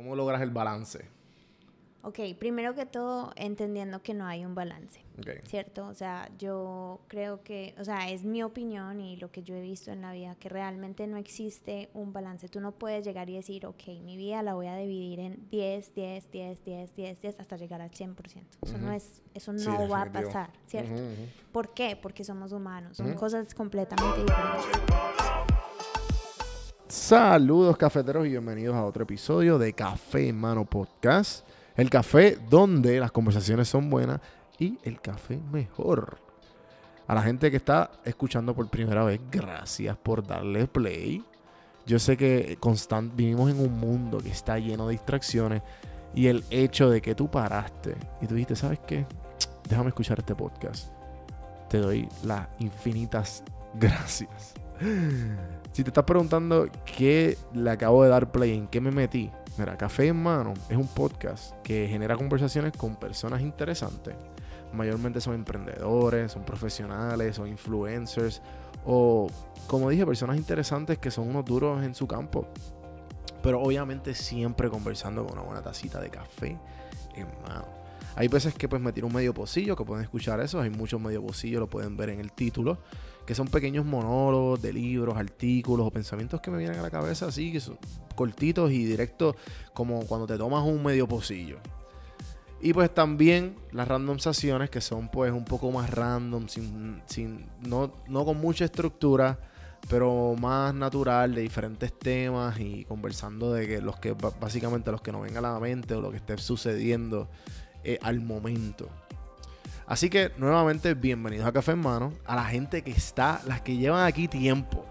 ¿Cómo logras el balance? Ok, primero que todo, entendiendo que no hay un balance, Okay. ¿cierto? O sea, yo creo que, o sea, es mi opinión y lo que yo he visto en la vida, que realmente no existe un balance. Tú no puedes llegar y decir, ok, mi vida la voy a dividir en 10, 10, 10, 10, 10, 10, hasta llegar al 100%. Eso no va a pasar, ¿cierto? ¿Por qué? Porque somos humanos, son cosas completamente diferentes. Saludos cafeteros y bienvenidos a otro episodio de Café en Mano Podcast. El café donde las conversaciones son buenas y el café mejor. A la gente que está escuchando por primera vez, gracias por darle play. Yo sé que vivimos en un mundo que está lleno de distracciones y el hecho de que tú paraste y tú dijiste, ¿sabes qué? Déjame escuchar este podcast. Te doy las infinitas gracias. Si te estás preguntando qué le acabo de dar play, en qué me metí, mira, Café en Mano es un podcast que genera conversaciones con personas interesantes. Mayormente son emprendedores, son profesionales, son influencers o, como dije, personas interesantes que son unos duros en su campo. Pero obviamente siempre conversando con una buena tacita de café en mano. Hay veces que pues me tiro un medio pocillo, que pueden escuchar eso. Hay muchos medio pocillos, lo pueden ver en el título, que son pequeños monólogos de libros, artículos o pensamientos que me vienen a la cabeza así, que son cortitos y directos, como cuando te tomas un medio pocillo. Y pues también las randomizaciones, que son pues un poco más random, no con mucha estructura, pero más natural, de diferentes temas y conversando de que básicamente los que nos vengan a la mente o lo que esté sucediendo al momento. Así que nuevamente bienvenidos a Café en Mano. A la gente que está, las que llevan aquí tiempo,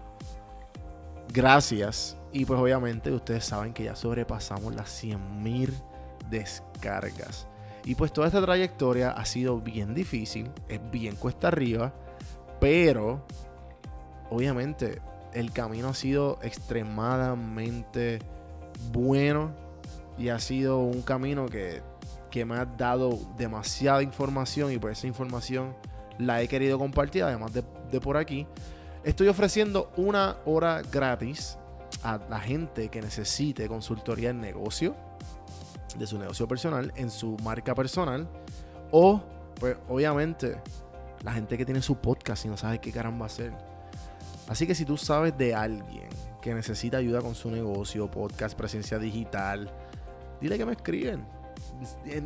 gracias. Y pues obviamente ustedes saben que ya sobrepasamos las 100,000 descargas. Y pues toda esta trayectoria ha sido bien difícil, es bien cuesta arriba, pero obviamente el camino ha sido extremadamente bueno y ha sido un camino que me ha dado demasiada información y pues esa información la he querido compartir. Además de por aquí, estoy ofreciendo 1 hora gratis a la gente que necesite consultoría en negocio, de su negocio personal, en su marca personal, o pues obviamente la gente que tiene su podcast y no sabe qué caramba hacer. Así que si tú sabes de alguien que necesita ayuda con su negocio, podcast, presencia digital, dile que me escriben.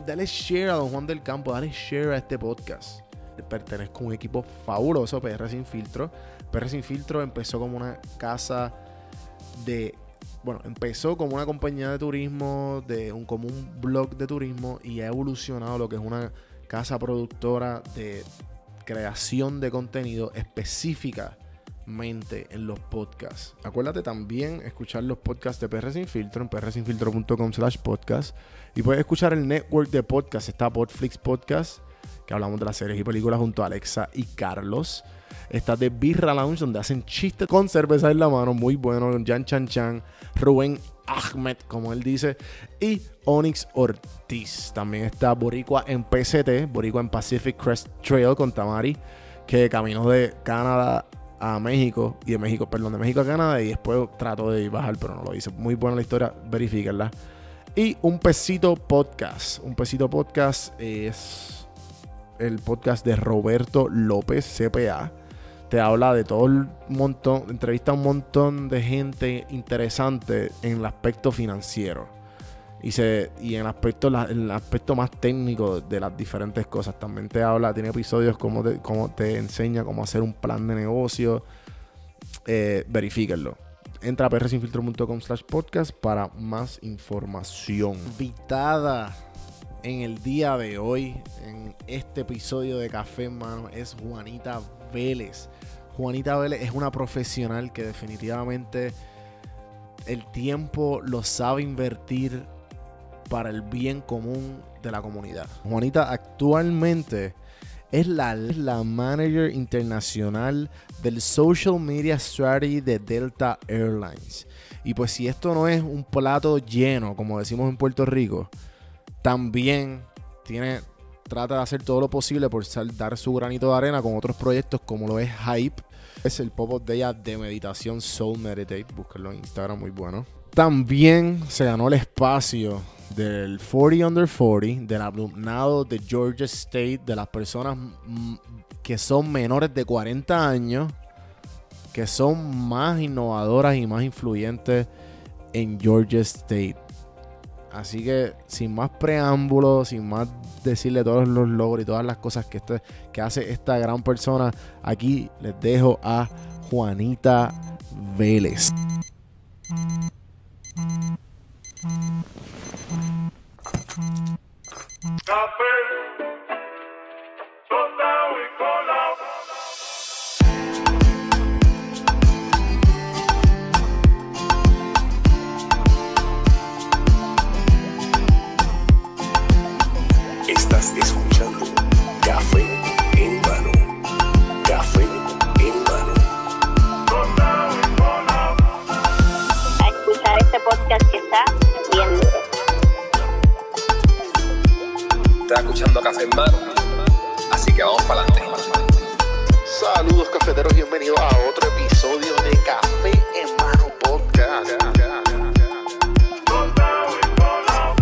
Dale share a Don Juan del Campo, dale share a este podcast. Pertenezco a un equipo fabuloso, PR Sin Filtro. PR Sin Filtro empezó como una casa empezó como una compañía de turismo, como un blog de turismo, y ha evolucionado lo que es una casa productora de creación de contenido específicamente en los podcasts. Acuérdate también escuchar los podcasts de PR Sin Filtro en prsinfiltro.com/podcast. Y puedes escuchar el network de podcasts. Está Podflix Podcast, que hablamos de las series y películas junto a Alexa y Carlos. Está The Birra Lounge, donde hacen chistes con cerveza en la mano, muy bueno. Jan Chan Chan, Rubén Ahmed, como él dice, y Onyx Ortiz. También está Boricua en PCT, Boricua en Pacific Crest Trail con Tamari, que caminó de Canadá a México, y de México a Canadá, y después trató de bajar, pero no lo hizo. Muy buena la historia, verifíquenla. Y Un Pesito Podcast. Un Pesito Podcast es el podcast de Roberto López, CPA. Te habla de todo el montón, entrevista a un montón de gente interesante en el aspecto financiero. Y en el aspecto más técnico de las diferentes cosas. También te habla, tiene episodios como te enseña cómo hacer un plan de negocio. Verifíquenlo. Entra a prsinfiltro.com/podcast para más información. Invitada en el día de hoy, en este episodio de Café en Mano, es Juanita Vélez. Juanita Vélez es una profesional que definitivamente el tiempo lo sabe invertir para el bien común de la comunidad. Juanita actualmente es la manager internacional del Social Media Strategy de Delta Airlines. Y pues si esto no es un plato lleno, como decimos en Puerto Rico, también trata de hacer todo lo posible por dar su granito de arena con otros proyectos como lo es Hype. Es el pop-up de ella de meditación Soul Meditate. Búsquenlo en Instagram, muy bueno. también se ganó el espacio del 40 Under 40, del alumnado de Georgia State, de las personas que son menores de 40 años, que son más innovadoras y más influyentes en Georgia State. Así que sin más preámbulos, sin más decirle todos los logros y todas las cosas que hace esta gran persona, aquí les dejo a Juanita Vélez. Café, tostado y colado. Estás escuchando Café en Mano. Café en Mano. Tostado y colado. A escuchar este podcast que está bien duro. Estás escuchando Café en Mano. Así que vamos para adelante. Saludos cafeteros, bienvenidos a otro episodio de Café en Mano Podcast. Tostado y colado.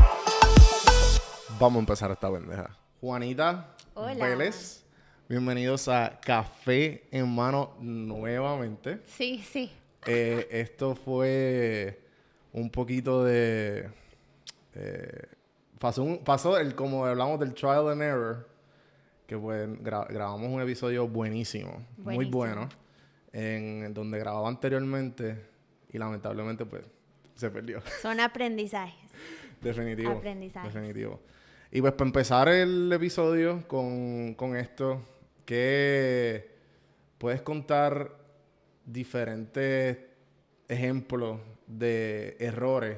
Vamos a empezar esta pendeja. Juanita Hola. Vélez, bienvenidos a Café en Mano nuevamente. Sí, sí. Esto fue un poquito de... pasó como hablamos del trial and error, que pues grabamos un episodio buenísimo, muy Buenísimo. bueno, en donde grababa anteriormente y lamentablemente pues se perdió. Son aprendizajes. Definitivo. Aprendizajes. Definitivo. Y pues para empezar el episodio con esto, que puedes contar diferentes ejemplos de errores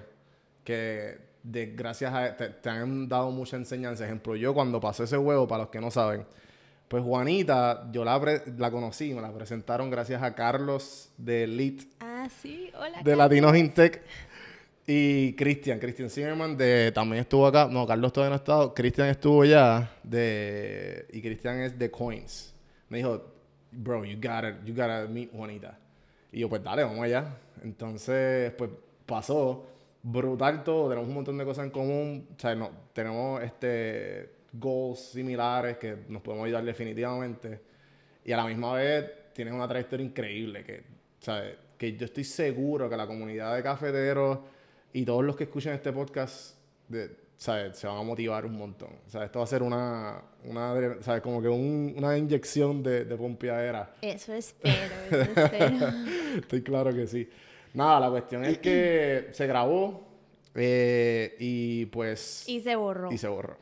que gracias a te han dado mucha enseñanza. Ejemplo, yo cuando pasé ese huevo, para los que no saben, pues Juanita, yo la conocí, me la presentaron gracias a Carlos de Elite, Ah, sí. Hola. de Latinos in Tech, y Christian Zimmerman también estuvo acá. No, Carlos todavía no ha estado. Christian estuvo ya y Christian es de Coins. Me dijo, bro, you gotta meet Juanita. Y yo, pues dale, vamos allá. Entonces, pues pasó. Brutal todo. Tenemos un montón de cosas en común. O sea, no, tenemos goals similares que nos podemos ayudar definitivamente. Y a la misma vez tienes una trayectoria increíble que yo estoy seguro que la comunidad de cafeteros y todos los que escuchen este podcast se van a motivar un montón. O sea, esto va a ser como que una inyección de pompeadera. Eso espero, eso espero. Estoy claro que sí. Nada, la cuestión es que se grabó y pues... Y se borró. Y se borró.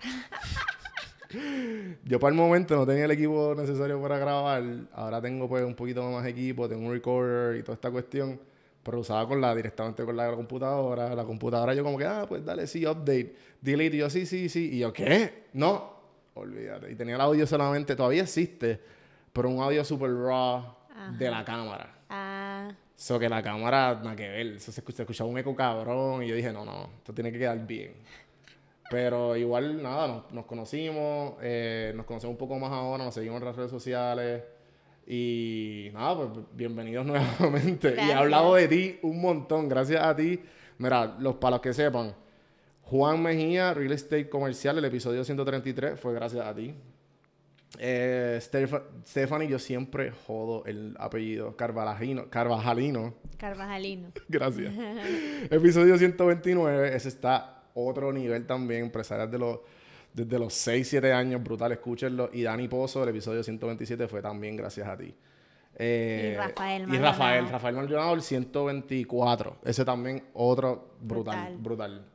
Yo para el momento no tenía el equipo necesario para grabar. Ahora tengo pues un poquito más equipo, tengo un recorder y toda esta cuestión. Pero usaba directamente con la computadora. La computadora yo como que, pues dale, sí, update, delete. Y yo, sí. Y yo, ¿qué? No, olvídate. Y tenía el audio solamente, todavía existe, pero un audio super raw de la cámara. Ah, So que la cámara, nada que ver. Eso se escuchaba un eco cabrón. Y yo dije, no, esto tiene que quedar bien. Pero igual, nada, nos conocimos. Nos conocemos un poco más ahora. Nos seguimos en las redes sociales. Y nada, pues bienvenidos nuevamente. Gracias. Y he hablado de ti un montón. Gracias a ti. Mira, para los que sepan, Juan Mejía, Real Estate Comercial, el episodio 133 fue gracias a ti. Stephanie, yo siempre jodo el apellido. Carvajalino. Carvajalino. Gracias. Episodio 129, ese está otro nivel también. Empresarias desde los 6, 7 años, brutal, escúchenlo. Y Dani Pozo, el episodio 127, fue también gracias a ti. Y Rafael Maldonado, el 124. Ese también otro brutal.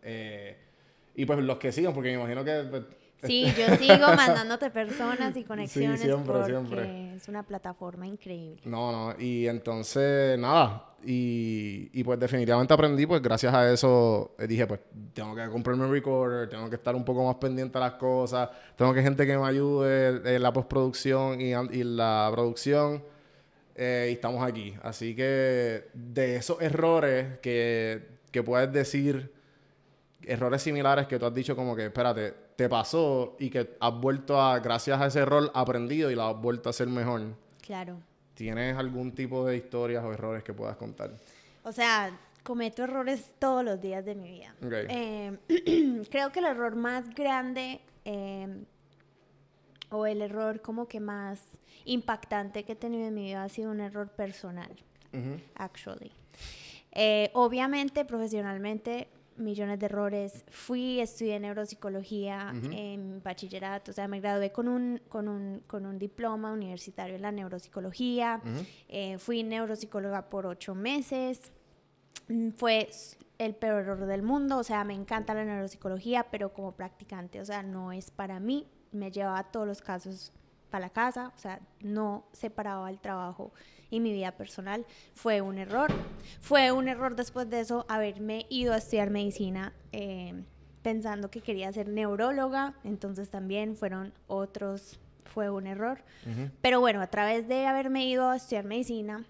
Y pues los que sigan, porque me imagino que... pues, Sí, yo sigo mandándote personas y conexiones siempre, porque siempre. es una plataforma increíble. No. Y entonces, nada. Y pues definitivamente aprendí, pues gracias a eso dije, pues tengo que comprarme un recorder, tengo que estar un poco más pendiente a las cosas, tengo que gente que me ayude en la postproducción y la producción. Y estamos aquí. Así que de esos errores que puedes decir, errores similares que tú has dicho como que, espérate, te pasó y que has vuelto gracias a ese error, aprendido y lo has vuelto a hacer mejor. Claro. ¿Tienes algún tipo de historias o errores que puedas contar? O sea, cometo errores todos los días de mi vida. Creo que el error más grande o el error como que más impactante que he tenido en mi vida ha sido un error personal, actually. Obviamente, profesionalmente, millones de errores. Estudié neuropsicología en bachillerato, o sea, me gradué con un diploma universitario en la neuropsicología. Fui neuropsicóloga por 8 meses. Fue el peor error del mundo, o sea, me encanta la neuropsicología, pero como practicante, o sea, no es para mí. Me llevaba todos los casos para la casa, o sea, no separaba el trabajo y mi vida personal. Fue un error después de eso haberme ido a estudiar medicina pensando que quería ser neuróloga, entonces también fue un error. Pero bueno, a través de haberme ido a estudiar medicina,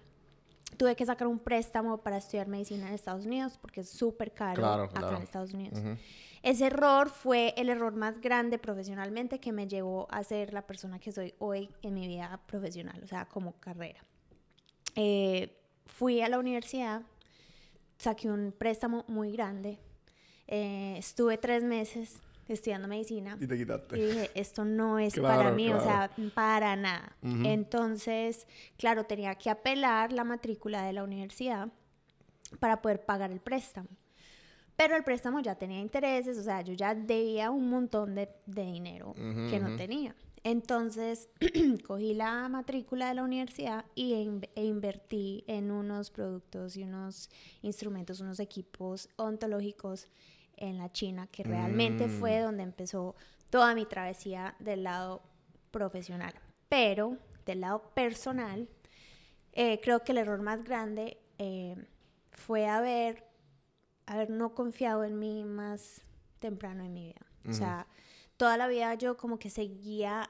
tuve que sacar un préstamo para estudiar medicina en Estados Unidos porque es súper caro acá en Estados Unidos. Ese error fue el error más grande profesionalmente que me llevó a ser la persona que soy hoy en mi vida profesional, o sea, como carrera. Fui a la universidad, saqué un préstamo muy grande, estuve 3 meses estudiando medicina. Y te quitaste. Y dije, esto no es para mí, o sea, para nada. Entonces, claro, tenía que apelar la matrícula de la universidad para poder pagar el préstamo. Pero el préstamo ya tenía intereses, o sea, yo ya debía un montón de dinero que no tenía. Entonces, cogí la matrícula de la universidad e invertí en unos productos y unos instrumentos, unos equipos ontológicos en la China, que realmente fue donde empezó toda mi travesía del lado profesional. Pero, del lado personal, creo que el error más grande fue haber no confiado en mí más temprano en mi vida. O sea, toda la vida yo como que seguía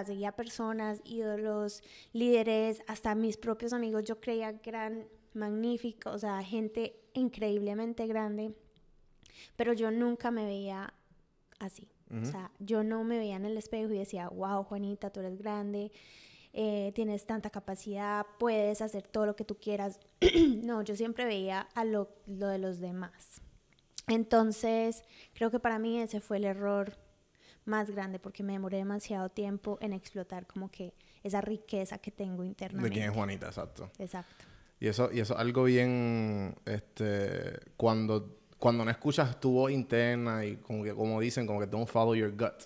seguía personas, ídolos, líderes, hasta mis propios amigos. Yo creía que eran magníficos, o sea, gente increíblemente grande, pero yo nunca me veía así. O sea, yo no me veía en el espejo y decía, wow, Juanita, tú eres grande, tienes tanta capacidad, puedes hacer todo lo que tú quieras. No, yo siempre veía a lo de los demás. Entonces, creo que para mí ese fue el error más grande, porque me demoré demasiado tiempo en explotar como que esa riqueza que tengo internamente. De quién es Juanita, exacto. Exacto. Y eso es algo bien, cuando no escuchas tu voz interna y como dicen, como que don't follow your gut.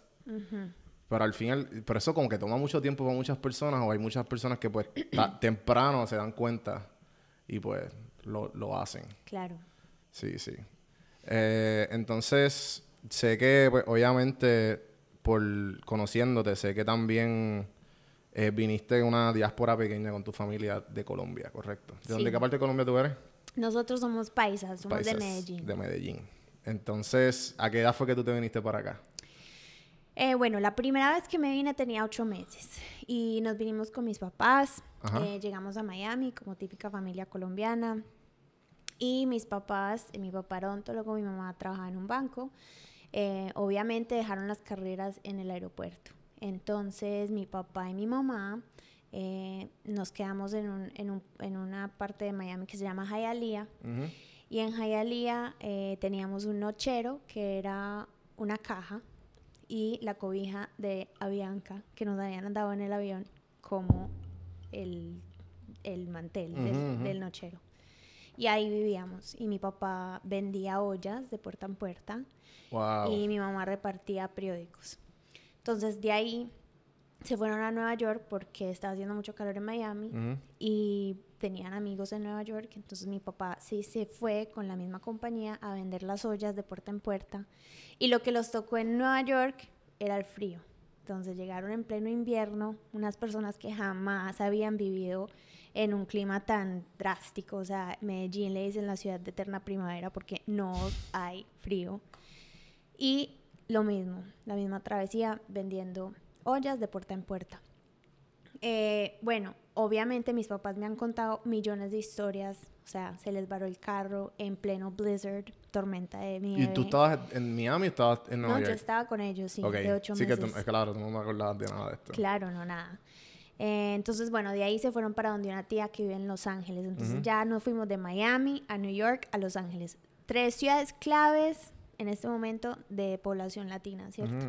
Pero al final, pero eso como que toma mucho tiempo para muchas personas, o hay muchas personas que pues temprano se dan cuenta y pues lo hacen. Claro. Sí. Entonces, sé que pues obviamente por conociéndote, sé que también viniste en una diáspora pequeña con tu familia de Colombia, ¿correcto? ¿De dónde, qué parte de Colombia tú eres? Nosotros somos paisas, de Medellín. De Medellín. Entonces, ¿a qué edad fue que tú te viniste para acá? Bueno, la primera vez que me vine tenía 8 meses y nos vinimos con mis papás. Llegamos a Miami como típica familia colombiana. Y mis papás, mi papá era odontólogo, mi mamá trabajaba en un banco. Obviamente dejaron las carreras en el aeropuerto. Entonces mi papá y mi mamá nos quedamos en una parte de Miami que se llama Hialeah. Y en Hialeah teníamos un nochero que era una caja y la cobija de Avianca que nos habían dado en el avión como el mantel del nochero. Y ahí vivíamos. Y mi papá vendía ollas de puerta en puerta. Wow. Y mi mamá repartía periódicos. Entonces, de ahí se fueron a Nueva York porque estaba haciendo mucho calor en Miami. Y tenían amigos en Nueva York. Entonces, mi papá sí se fue con la misma compañía a vender las ollas de puerta en puerta. Y lo que los tocó en Nueva York era el frío. Entonces, llegaron en pleno invierno unas personas que jamás habían vivido en un clima tan drástico. O sea, Medellín le dicen la ciudad de eterna primavera porque no hay frío. Y lo mismo, la misma travesía vendiendo ollas de puerta en puerta. Bueno, obviamente mis papás me han contado millones de historias. O sea, se les varó el carro en pleno blizzard, tormenta de nieve. ¿Y tú estabas en Miami o estabas en Nueva York? No, yo estaba con ellos, sí, Okay. de 8 meses. Sí, que es claro, tú no me acordabas de nada de esto. Claro, no, nada. Entonces, bueno, de ahí se fueron para donde una tía que vive en Los Ángeles. Entonces ya nos fuimos de Miami a New York a Los Ángeles. 3 ciudades claves en este momento de población latina, ¿cierto?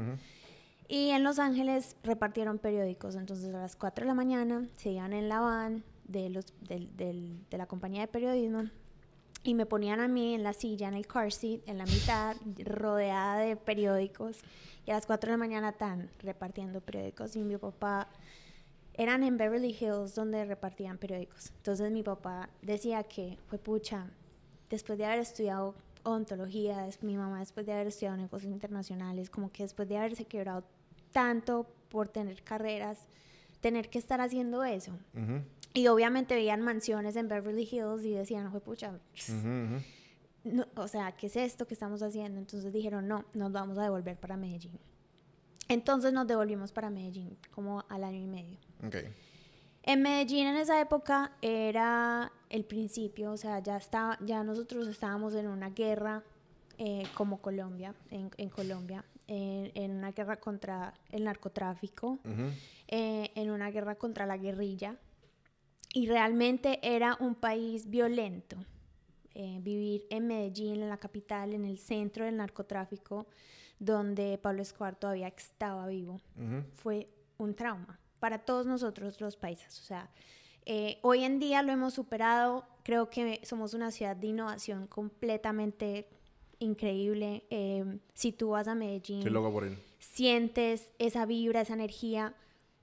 Y en Los Ángeles repartieron periódicos. Entonces a las 4 de la mañana se iban en la van de la compañía de periodismo y me ponían a mí en la silla, en el car seat, en la mitad, rodeada de periódicos. Y a las 4 de la mañana están repartiendo periódicos. Y mi papá... Eran en Beverly Hills donde repartían periódicos. Entonces mi papá decía que fue pucha, después de haber estudiado odontología, mi mamá después de haber estudiado negocios internacionales, como que después de haberse quebrado tanto por tener carreras, tener que estar haciendo eso. Y obviamente veían mansiones en Beverly Hills y decían, fue pucha, no, o sea, ¿qué es esto que estamos haciendo? Entonces dijeron, no, nos vamos a devolver para Medellín. Entonces nos devolvimos para Medellín como al año y medio. Okay. En Medellín en esa época era el principio, o sea, ya nosotros estábamos en una guerra como Colombia, en Colombia, en una guerra contra el narcotráfico, en una guerra contra la guerrilla, y realmente era un país violento. Vivir en Medellín, en la capital, en el centro del narcotráfico, donde Pablo Escobar todavía estaba vivo, fue un trauma para todos nosotros los paisas. O sea, hoy en día lo hemos superado. Creo que somos una ciudad de innovación completamente increíble. Si tú vas a Medellín, Estoy loco por ir. sientes esa vibra, esa energía,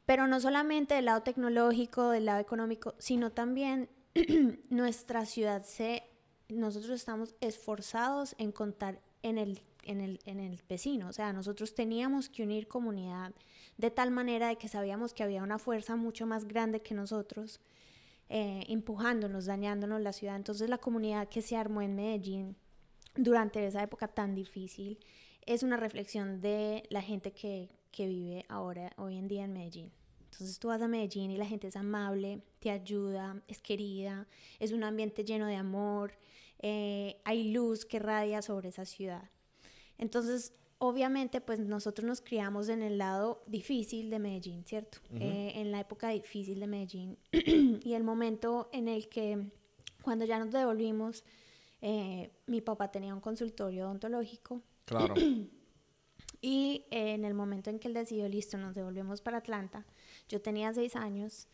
pero no solamente del lado tecnológico, del lado económico, sino también nuestra ciudad nosotros estamos esforzados en contar en el vecino. O sea, nosotros teníamos que unir comunidad de tal manera de que sabíamos que había una fuerza mucho más grande que nosotros, empujándonos, dañándonos la ciudad. Entonces la comunidad que se armó en Medellín durante esa época tan difícil es una reflexión de la gente que vive hoy en día en Medellín. Entonces tú vas a Medellín y la gente es amable, te ayuda, es querida, es un ambiente lleno de amor, hay luz que radia sobre esa ciudad. Entonces, obviamente, pues nosotros nos criamos en el lado difícil de Medellín, ¿cierto? En la época difícil de Medellín. Y el momento en el que, cuando ya nos devolvimos, mi papá tenía un consultorio odontológico. Claro. Y en el momento en que él decidió, listo, nos devolvemos para Atlanta, yo tenía 6 años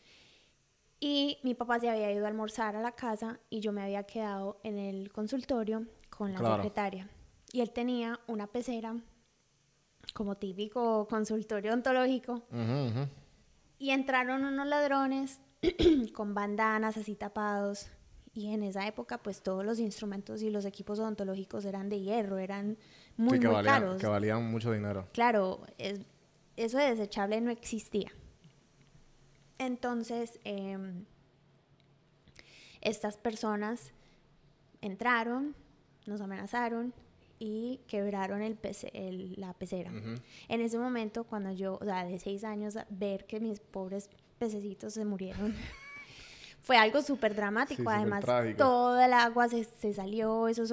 y mi papá se había ido a almorzar a la casa y yo me había quedado en el consultorio con la secretaria. Y él tenía una pecera, como típico consultorio odontológico. Y entraron unos ladrones con bandanas así tapados. Y en esa época, pues todos los instrumentos y los equipos odontológicos eran de hierro, eran muy caros. Que valían mucho dinero. Claro, eso de desechable no existía. Entonces, estas personas entraron, nos amenazaron y quebraron la pecera. En ese momento, cuando yo, o sea, de 6 años, ver que mis pobres pececitos se murieron, fue algo súper dramático. Sí, además, trágico. Todo el agua se salió, eso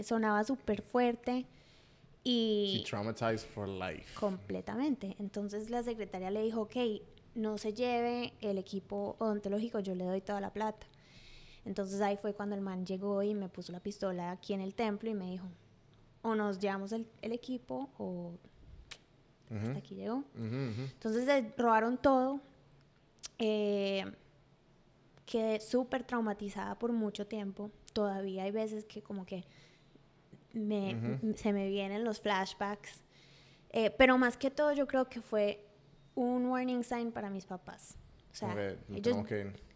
sonaba súper fuerte. Y traumatized for life. Completamente. Entonces la secretaria le dijo, ok, no se lleve el equipo odontológico, yo le doy toda la plata. Entonces ahí fue cuando el man llegó y me puso la pistola aquí en el templo y me dijo, o nos llevamos el equipo o hasta aquí llegó. Entonces robaron todo. Quedé súper traumatizada por mucho tiempo. Todavía hay veces que como que se me vienen los flashbacks. Pero más que todo yo creo que fue un warning sign para mis papás. O sea,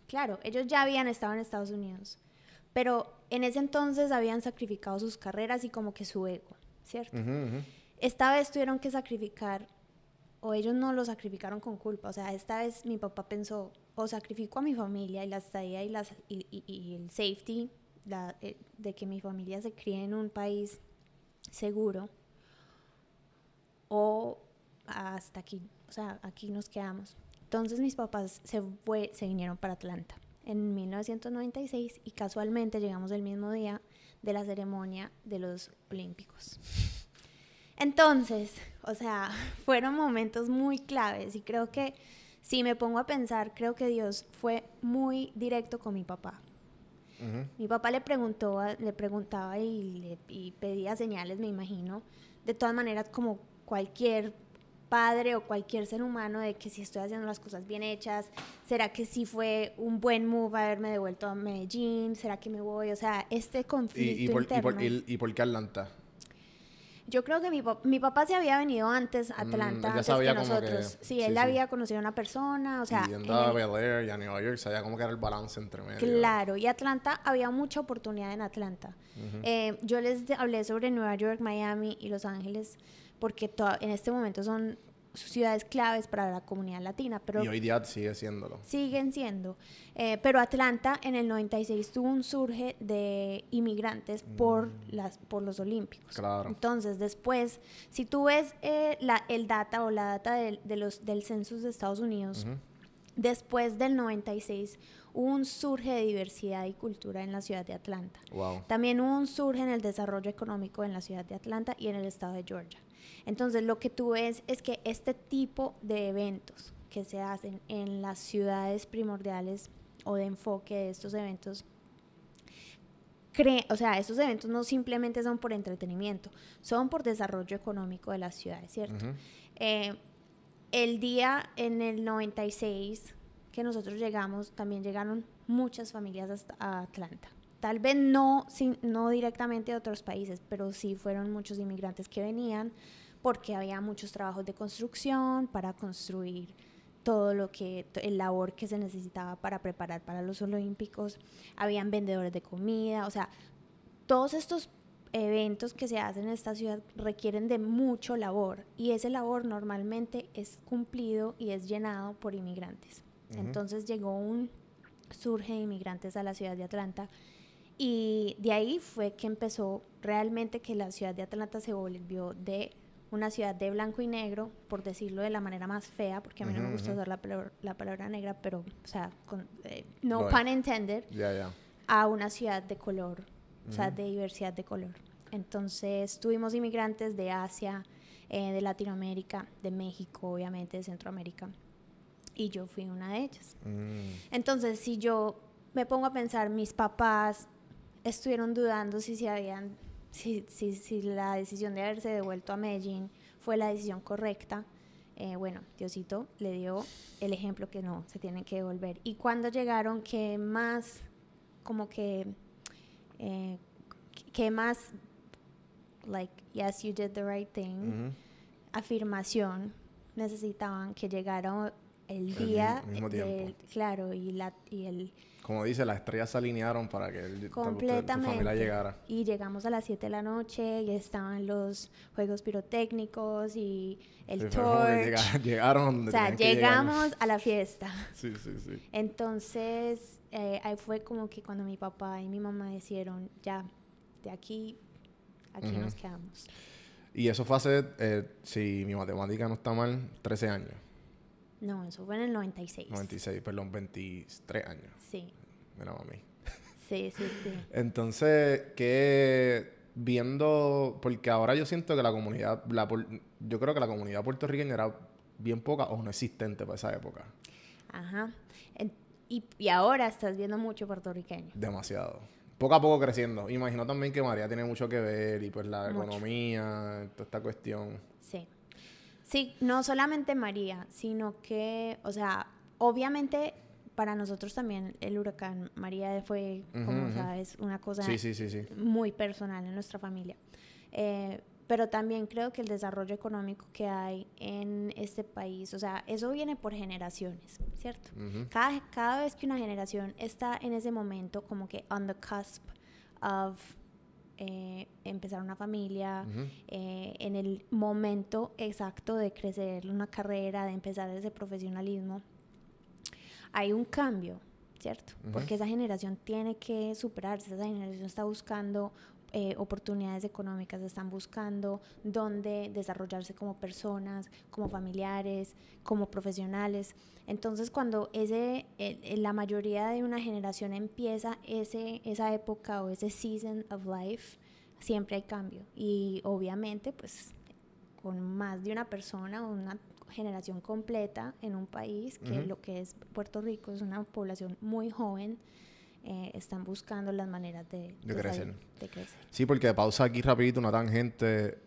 claro, ellos ya habían estado en Estados Unidos, pero en ese entonces habían sacrificado sus carreras y como que su ego, ¿cierto? Esta vez tuvieron que sacrificar, o ellos no lo sacrificaron con culpa. O sea, esta vez mi papá pensó, o sacrifico a mi familia y la estadía y el safety de que mi familia se críe en un país seguro, o hasta aquí, o sea, aquí nos quedamos. Entonces mis papás se vinieron para Atlanta en 1996 y casualmente llegamos el mismo día de la ceremonia de los Olímpicos. Entonces, o sea, fueron momentos muy claves y creo que si me pongo a pensar, creo que Dios fue muy directo con mi papá. Mi papá le preguntaba y pedía señales, me imagino, de todas maneras como cualquier padre o cualquier ser humano, de que si estoy haciendo las cosas bien hechas, ¿será que sí fue un buen move haberme devuelto a Medellín? ¿Será que me voy? O sea, este conflicto interno. ¿Y por qué Atlanta? Yo creo que mi papá se había venido antes a Atlanta, él ya antes sabía que como nosotros. que- Sí, sí, él sí. había conocido a una persona, o sea, Y yendo a Bel Air y a Nueva York, sabía cómo que era el balance entre medio. claro, y Atlanta, había mucha oportunidad en Atlanta. Yo les hablé sobre Nueva York, Miami y Los Ángeles, porque en este momento son ciudades claves para la comunidad latina, pero Y hoy día sigue siéndolo. siguen siendo. Pero Atlanta en el 96 tuvo un surge de inmigrantes por los Olímpicos. Claro. Entonces, después, si tú ves la data del census de Estados Unidos, después del 96 hubo un surge de diversidad y cultura en la ciudad de Atlanta. Wow. También hubo un surge en el desarrollo económico en la ciudad de Atlanta y en el estado de Georgia. Entonces, lo que tú ves es que este tipo de eventos que se hacen en las ciudades primordiales o de enfoque de estos eventos, o sea, estos eventos no simplemente son por entretenimiento, son por desarrollo económico de las ciudades, ¿cierto? El día en el 96 que nosotros llegamos, también llegaron muchas familias a Atlanta. Tal vez no directamente de otros países, pero sí fueron muchos inmigrantes que venían porque había muchos trabajos de construcción para construir todo el labor que se necesitaba para preparar para los Olímpicos. Habían vendedores de comida, o sea, todos estos eventos que se hacen en esta ciudad requieren de mucho labor y ese labor normalmente es cumplido y es llenado por inmigrantes. Entonces llegó un surge de inmigrantes a la ciudad de Atlanta y de ahí fue que empezó realmente que la ciudad de Atlanta se volvió de una ciudad de blanco y negro, por decirlo de la manera más fea, porque a mí no me gusta usar la palabra negra, pero, o sea, no pun intended, a una ciudad de color, o sea, de diversidad de color. Entonces, tuvimos inmigrantes de Asia, de Latinoamérica, de México, obviamente, de Centroamérica, y yo fui una de ellas. Entonces, si yo me pongo a pensar, mis papás estuvieron dudando si la decisión de haberse devuelto a Medellín fue la decisión correcta. Bueno, Diosito le dio el ejemplo que no, se tienen que devolver. Y cuando llegaron, que más like, yes, you did the right thing, afirmación, necesitaban que llegara el día el mismo tiempo. Claro, y el como dice, las estrellas se alinearon para que tu completamente. familia llegara. Y llegamos a las 7 de la noche y estaban los juegos pirotécnicos y el Sí, fue como que torch. llegaron donde O sea, tenían que llegar. llegamos a la fiesta. Sí. Entonces, ahí fue como que cuando mi papá y mi mamá dijeron, ya, de aquí nos quedamos. Y eso fue hace, si mi matemática no está mal, 13 años. No, eso fue en el 96. 96, perdón, 23 años. Sí. Mira, mami. Sí. Entonces, porque ahora yo siento que la comunidad, yo creo que la comunidad puertorriqueña era bien poca o no existente para esa época. Ajá. Y ahora estás viendo mucho puertorriqueño. Demasiado. Poco a poco creciendo. Imagino también que María tiene mucho que ver y pues la Mucho. economía, toda esta cuestión. Sí. Sí, no solamente María, sino que, o sea, obviamente para nosotros también el huracán María fue, como sabes, una cosa Sí. muy personal en nuestra familia. Pero también creo que el desarrollo económico que hay en este país, o sea, eso viene por generaciones, ¿cierto? Cada vez que una generación está en ese momento como que on the cusp of empezar una familia, en el momento exacto de crecer una carrera, de empezar ese profesionalismo, hay un cambio, ¿cierto? Porque esa generación tiene que superarse, esa generación está buscando oportunidades económicas, están buscando dónde desarrollarse como personas, como familiares, como profesionales. Entonces, cuando la mayoría de una generación empieza esa época o ese season of life, siempre hay cambio. Y obviamente, pues, con más de una persona generación completa en un país que lo que es Puerto Rico es una población muy joven. Están buscando las maneras de crecer. de crecer. Sí, porque pausa aquí rapidito, una tangente.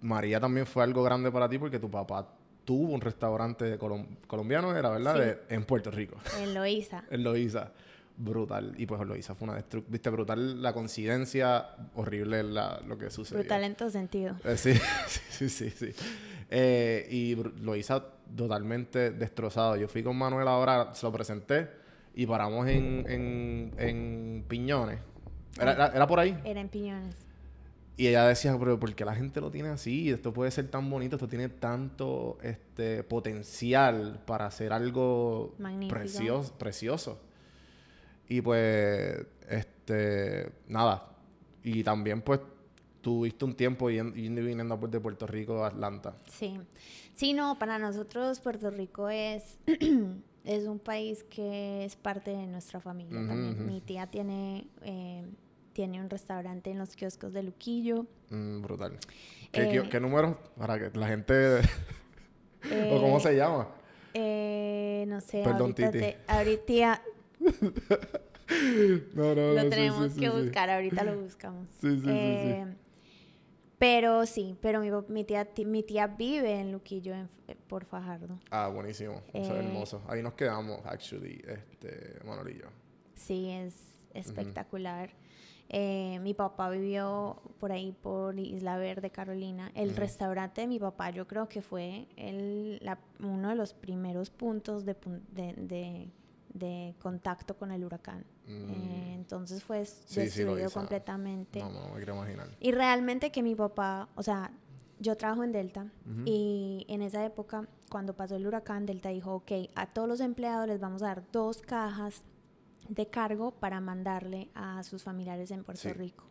María también fue algo grande para ti porque tu papá tuvo un restaurante colombiano, era, ¿verdad? Sí. En Puerto Rico. En Loíza. En Loíza. Brutal. Y pues Loíza fue una viste, brutal la coincidencia, horrible lo que sucedió. Brutal en todo sentido. Sí. Y Loíza totalmente destrozado. Yo fui con Manuel ahora, se lo presenté y paramos en Piñones. ¿Era por ahí? Era en Piñones. Y ella decía, pero ¿por qué la gente lo tiene así? Esto puede ser tan bonito, esto tiene tanto potencial para hacer algo magnífico, precioso. Y pues, nada. Y también, pues, tuviste un tiempo yendo y viniendo de Puerto Rico a Atlanta. Sí. Sí, no, para nosotros Puerto Rico es un país que es parte de nuestra familia también. Mi tía tiene un restaurante en los kioscos de Luquillo. Brutal. ¿Qué número? Para que la gente... ¿O cómo se llama? No sé, Perdón, Titi. Ahorita No, lo tenemos que buscar, ahorita lo buscamos. Sí. Pero sí, mi tía vive en Luquillo, por Fajardo. Ah, buenísimo. Eso es hermoso. Ahí nos quedamos, actually, Manuel y yo. Sí, es espectacular. Mi papá vivió por ahí, por Isla Verde, Carolina. El restaurante de mi papá yo creo que fue uno de los primeros puntos de contacto con el huracán. Entonces fue destruido completamente. No me quiero imaginar. Y realmente que mi papá, o sea, yo trabajo en Delta y en esa época, cuando pasó el huracán, Delta dijo, ok, a todos los empleados les vamos a dar 2 cajas de cargo para mandarle a sus familiares en Puerto Rico.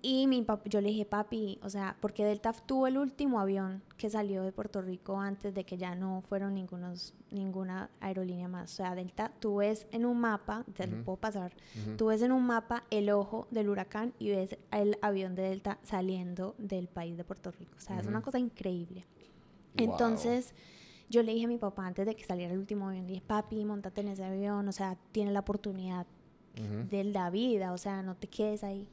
Y yo le dije, papi, o sea, porque Delta tuvo el último avión que salió de Puerto Rico antes de que ya no fueron ninguna aerolínea más. O sea, Delta, tú ves en un mapa, te lo puedo pasar, tú ves en un mapa el ojo del huracán y ves el avión de Delta saliendo del país de Puerto Rico. O sea, es una cosa increíble. Wow. Entonces, yo le dije a mi papá antes de que saliera el último avión, le dije, papi, montate en ese avión, o sea, tienes la oportunidad de la vida, o sea, no te quedes ahí.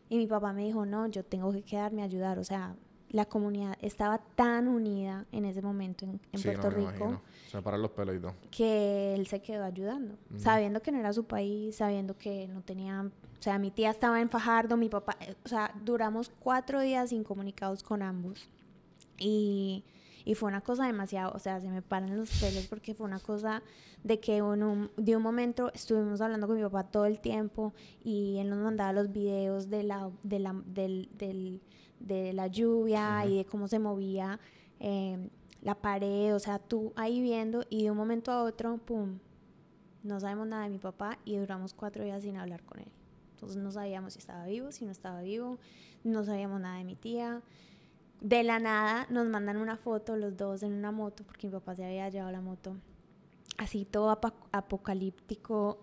Y mi papá me dijo, no, yo tengo que quedarme a ayudar. O sea, la comunidad estaba tan unida en ese momento en Puerto Rico. Se paran los pelos y todo. Que él se quedó ayudando. Sabiendo que no era su país, sabiendo que no tenía... O sea, mi tía estaba en Fajardo, mi papá... O sea, duramos 4 días incomunicados con ambos. Y fue una cosa demasiado... O sea, se me paran los pelos porque fue una cosa de que de un momento estuvimos hablando con mi papá todo el tiempo y él nos mandaba los videos de la lluvia y de cómo se movía la pared, o sea, tú ahí viendo y de un momento a otro, pum, no sabemos nada de mi papá y duramos 4 días sin hablar con él. Entonces no sabíamos si estaba vivo, si no estaba vivo, no sabíamos nada de mi tía. De la nada nos mandan una foto los dos en una moto porque mi papá se había llevado la moto. Así todo apocalíptico.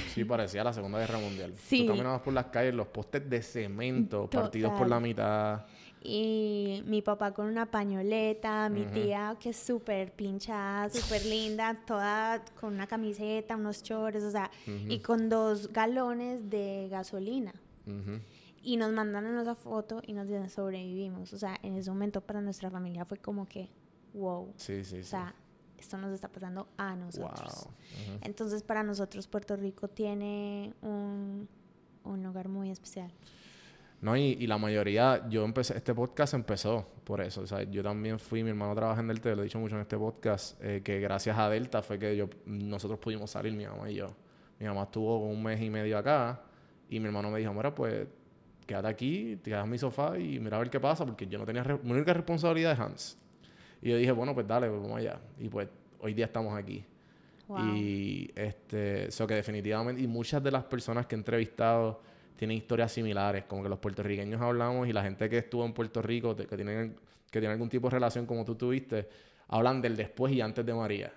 Sí, parecía la Segunda Guerra Mundial. Sí. Tú caminabas por las calles, los postes de cemento partidos por la mitad. Y mi papá con una pañoleta, mi tía que es súper pinchada, súper linda, toda con una camiseta, unos shorts, o sea, y con 2 galones de gasolina. Y nos mandaron esa foto y nos dicen sobrevivimos. O sea, en ese momento para nuestra familia fue como que, wow. Sí. O sea, esto nos está pasando a nosotros. Wow. Entonces, para nosotros Puerto Rico tiene un lugar muy especial. No, y la mayoría, este podcast empezó por eso. O sea, yo también mi hermano trabaja en Delta, lo he dicho mucho en este podcast, que gracias a Delta fue que nosotros pudimos salir, mi mamá y yo. Mi mamá estuvo 1 mes y medio acá y mi hermano me dijo, mira, pues quédate aquí, te quedas en mi sofá y mira a ver qué pasa, porque yo no tenía... Mi única responsabilidad es Hans. Y yo dije, bueno, pues dale, pues vamos allá. Y pues hoy día estamos aquí. Wow. Y eso que definitivamente... Y muchas de las personas que he entrevistado tienen historias similares. Como que los puertorriqueños hablamos y la gente que estuvo en Puerto Rico, que tiene algún tipo de relación como tú tuviste, hablan del después y antes de María.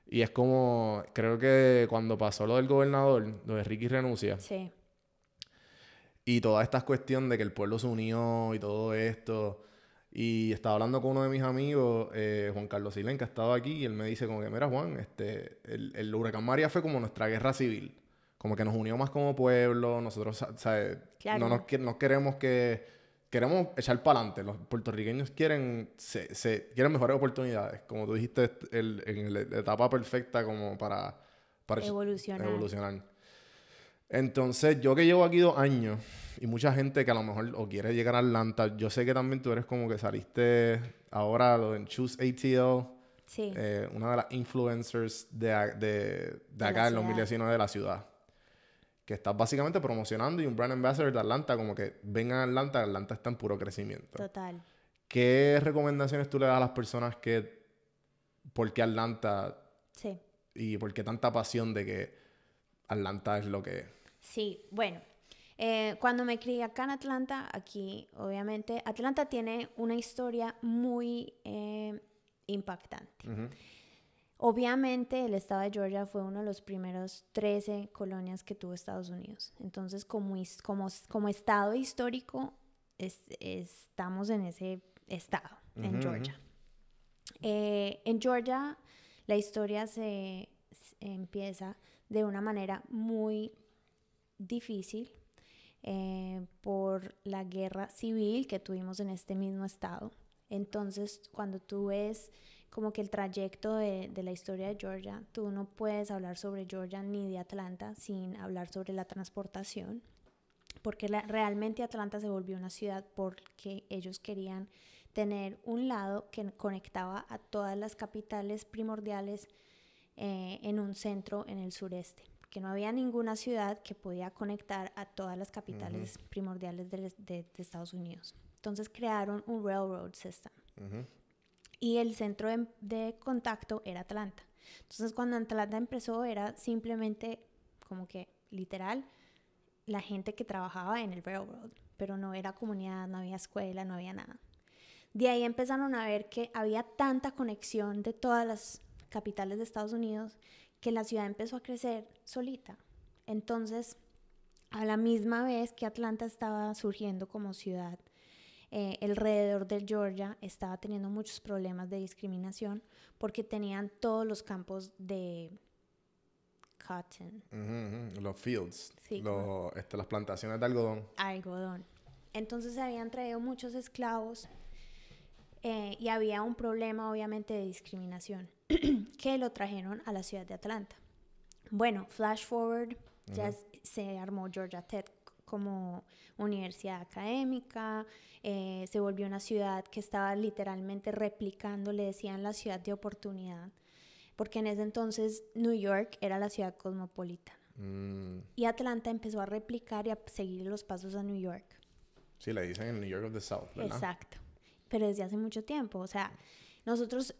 Y es como... Creo que cuando pasó lo del gobernador, lo de Ricky renuncia... Sí. Y toda esta cuestión de que el pueblo se unió y todo esto... Y estaba hablando con uno de mis amigos, Juan Carlos Silén, que ha estado aquí, y él me dice como que, mira, Juan, el huracán María fue como nuestra guerra civil. Como que nos unió más como pueblo. Nosotros, ¿sabes? Claro. No queremos que... Queremos echar para adelante. Los puertorriqueños quieren mejores oportunidades. Como tú dijiste, en la etapa perfecta como para evolucionar. Entonces, yo que llevo aquí 2 años y mucha gente que a lo mejor o quiere llegar a Atlanta, yo sé que también tú eres como que saliste ahora lo en Choose ATL, Sí. una de las influencers de la acá en ciudad. 2019 de la ciudad. Que estás básicamente promocionando y un brand ambassador de Atlanta, como que vengan a Atlanta, Atlanta está en puro crecimiento. Total. ¿Qué recomendaciones tú le das a las personas por qué Atlanta Sí. y por qué tanta pasión de que Atlanta es lo que es? Sí, bueno, cuando me crié acá en Atlanta, aquí obviamente Atlanta tiene una historia muy impactante. Ujú. Obviamente el estado de Georgia fue uno de los primeros 13 colonias que tuvo Estados Unidos. Entonces, como estado histórico, estamos en ese estado, en Ujú, Georgia. En Georgia, la historia se empieza de una manera muy difícil por la guerra civil que tuvimos en este mismo estado. Entonces, cuando tú ves como que el trayecto de la historia de Georgia, tú no puedes hablar sobre Georgia ni de Atlanta sin hablar sobre la transportación, porque realmente Atlanta se volvió una ciudad porque ellos querían tener un lado que conectaba a todas las capitales primordiales en un centro en el sureste, que no había ninguna ciudad que podía conectar a todas las capitales primordiales de Estados Unidos. Entonces crearon un railroad system. Ujú. Y el centro de contacto era Atlanta. Entonces, cuando Atlanta empezó, era simplemente como que, literal, la gente que trabajaba en el railroad. Pero no era comunidad, no había escuela, no había nada. De ahí empezaron a ver que había tanta conexión de todas las capitales de Estados Unidos que la ciudad empezó a crecer solita. Entonces, a la misma vez que Atlanta estaba surgiendo como ciudad, alrededor de Georgia estaba teniendo muchos problemas de discriminación porque tenían todos los campos de cotton, Ujú, ujú. Los fields, Sí, las plantaciones de algodón. algodón. Entonces se habían traído muchos esclavos y había un problema obviamente de discriminación que lo trajeron a la ciudad de Atlanta. Bueno, flash forward, ya se armó Georgia Tech como universidad académica, se volvió una ciudad que estaba literalmente replicando, le decían la ciudad de oportunidad, porque en ese entonces New York era la ciudad cosmopolitana. Mm, Y Atlanta empezó a replicar y a seguir los pasos a New York. sí, le dicen el New York of the South, ¿verdad? Exacto. Pero desde hace mucho tiempo, o sea, nosotros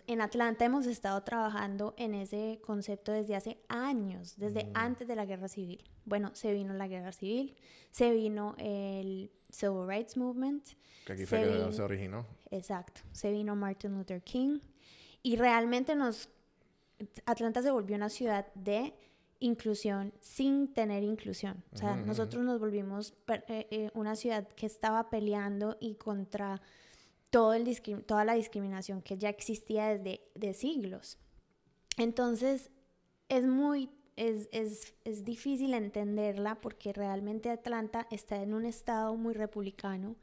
en Atlanta hemos estado trabajando en ese concepto desde hace años, desde antes de la guerra civil. Bueno, se vino la guerra civil, se vino el Civil Rights Movement. Que aquí fue que se originó. Exacto, se vino Martin Luther King y realmente Atlanta se volvió una ciudad de inclusión sin tener inclusión. O sea, nosotros nos volvimos una ciudad que estaba peleando y contra toda la discriminación que ya existía desde de siglos. Entonces, es difícil entenderla porque realmente Atlanta está en un estado muy republicano.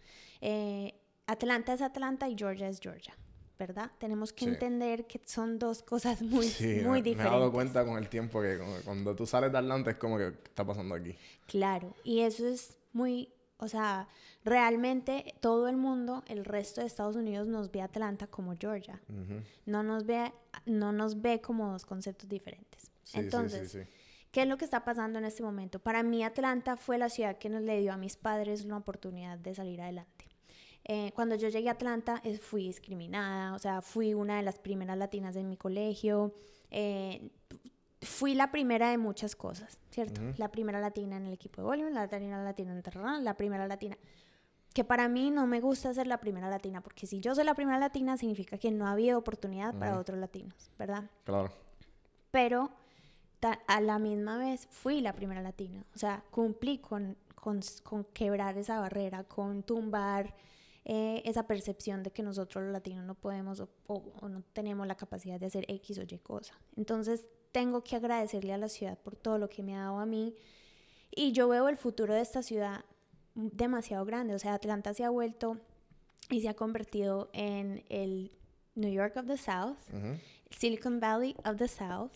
Atlanta es Atlanta y Georgia es Georgia, ¿verdad? Tenemos que Sí. entender que son dos cosas muy Sí, muy me he diferentes. dado cuenta con el tiempo que cuando tú sales de Atlanta es como que ¿qué está pasando aquí? Claro, y eso es muy, o sea, realmente todo el mundo, el resto de Estados Unidos nos ve a Atlanta como Georgia. Ujú. No nos ve como dos conceptos diferentes. Sí, Entonces, sí. ¿qué es lo que está pasando en este momento? Para mí Atlanta fue la ciudad que nos le dio a mis padres una oportunidad de salir adelante. Cuando yo llegué a Atlanta fui discriminada, o sea, fui una de las primeras latinas en mi colegio, fui la primera de muchas cosas, ¿cierto? La primera latina en el equipo de voleibol, la primera latina en terreno, la primera latina. Que para mí no me gusta ser la primera latina, porque si yo soy la primera latina significa que no ha habido oportunidad para otros latinos, ¿verdad? Claro. Pero a la misma vez fui la primera latina, o sea, cumplí con quebrar esa barrera, con tumbar esa percepción de que nosotros los latinos no podemos o no tenemos la capacidad de hacer X o Y cosa. Entonces tengo que agradecerle a la ciudad por todo lo que me ha dado a mí, y yo veo el futuro de esta ciudad demasiado grande. O sea, Atlanta se ha vuelto y se ha convertido en el New York of the South, Silicon Valley of the South.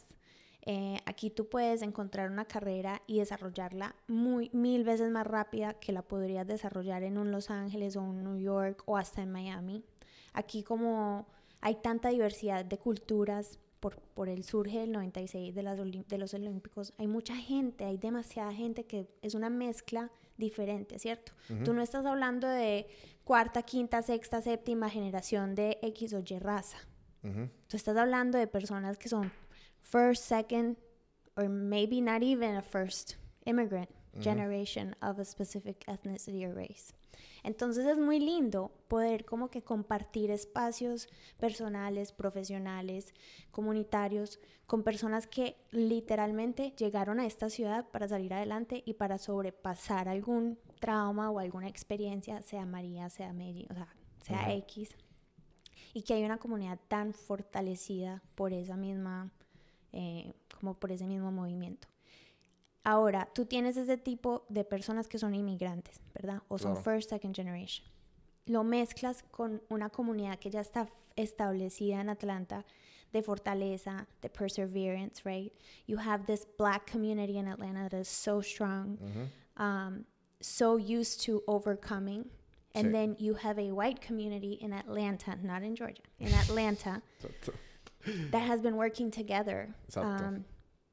Aquí tú puedes encontrar una carrera y desarrollarla 1000 veces más rápida que la podrías desarrollar en un Los Ángeles o un New York o hasta en Miami. Aquí, como hay tanta diversidad de culturas por el surge del 96 de los Olímpicos, hay mucha gente, hay demasiada gente que es una mezcla diferente, ¿cierto? Tú no estás hablando de cuarta, quinta, sexta, séptima generación de X o Y raza. Tú estás hablando de personas que son first, second, or maybe not even a first immigrant generation of a specific ethnicity or race. Entonces es muy lindo poder como que compartir espacios personales, profesionales, comunitarios, con personas que literalmente llegaron a esta ciudad para salir adelante y para sobrepasar algún trauma o alguna experiencia, sea María, sea Mary, o sea X, y que hay una comunidad tan fortalecida por esa misma, como por ese mismo movimiento. Ahora, tú tienes ese tipo de personas que son inmigrantes, ¿verdad? O son first, second generation. Lo mezclas con una comunidad que ya está establecida en Atlanta, de fortaleza, de perseverance, right? You have this black community in Atlanta that is so strong, so used to overcoming. And then you have a white community in Atlanta, not in Georgia, in Atlanta, that has been working together.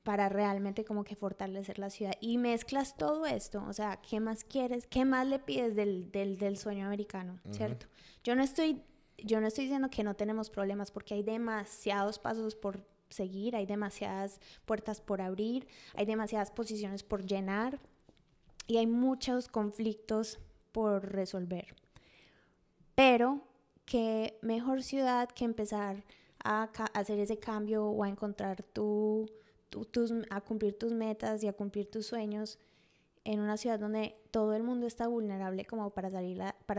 Para realmente como que fortalecer la ciudad. Y mezclas todo esto, o sea, ¿qué más quieres? ¿Qué más le pides del sueño americano? ¿Cierto? Yo no estoy diciendo que no tenemos problemas, porque hay demasiados pasos por seguir, hay demasiadas puertas por abrir, hay demasiadas posiciones por llenar, y hay muchos conflictos por resolver. Pero qué mejor ciudad que empezar a hacer ese cambio o a encontrar a cumplir tus metas y a cumplir tus sueños en una ciudad donde todo el mundo está vulnerable como para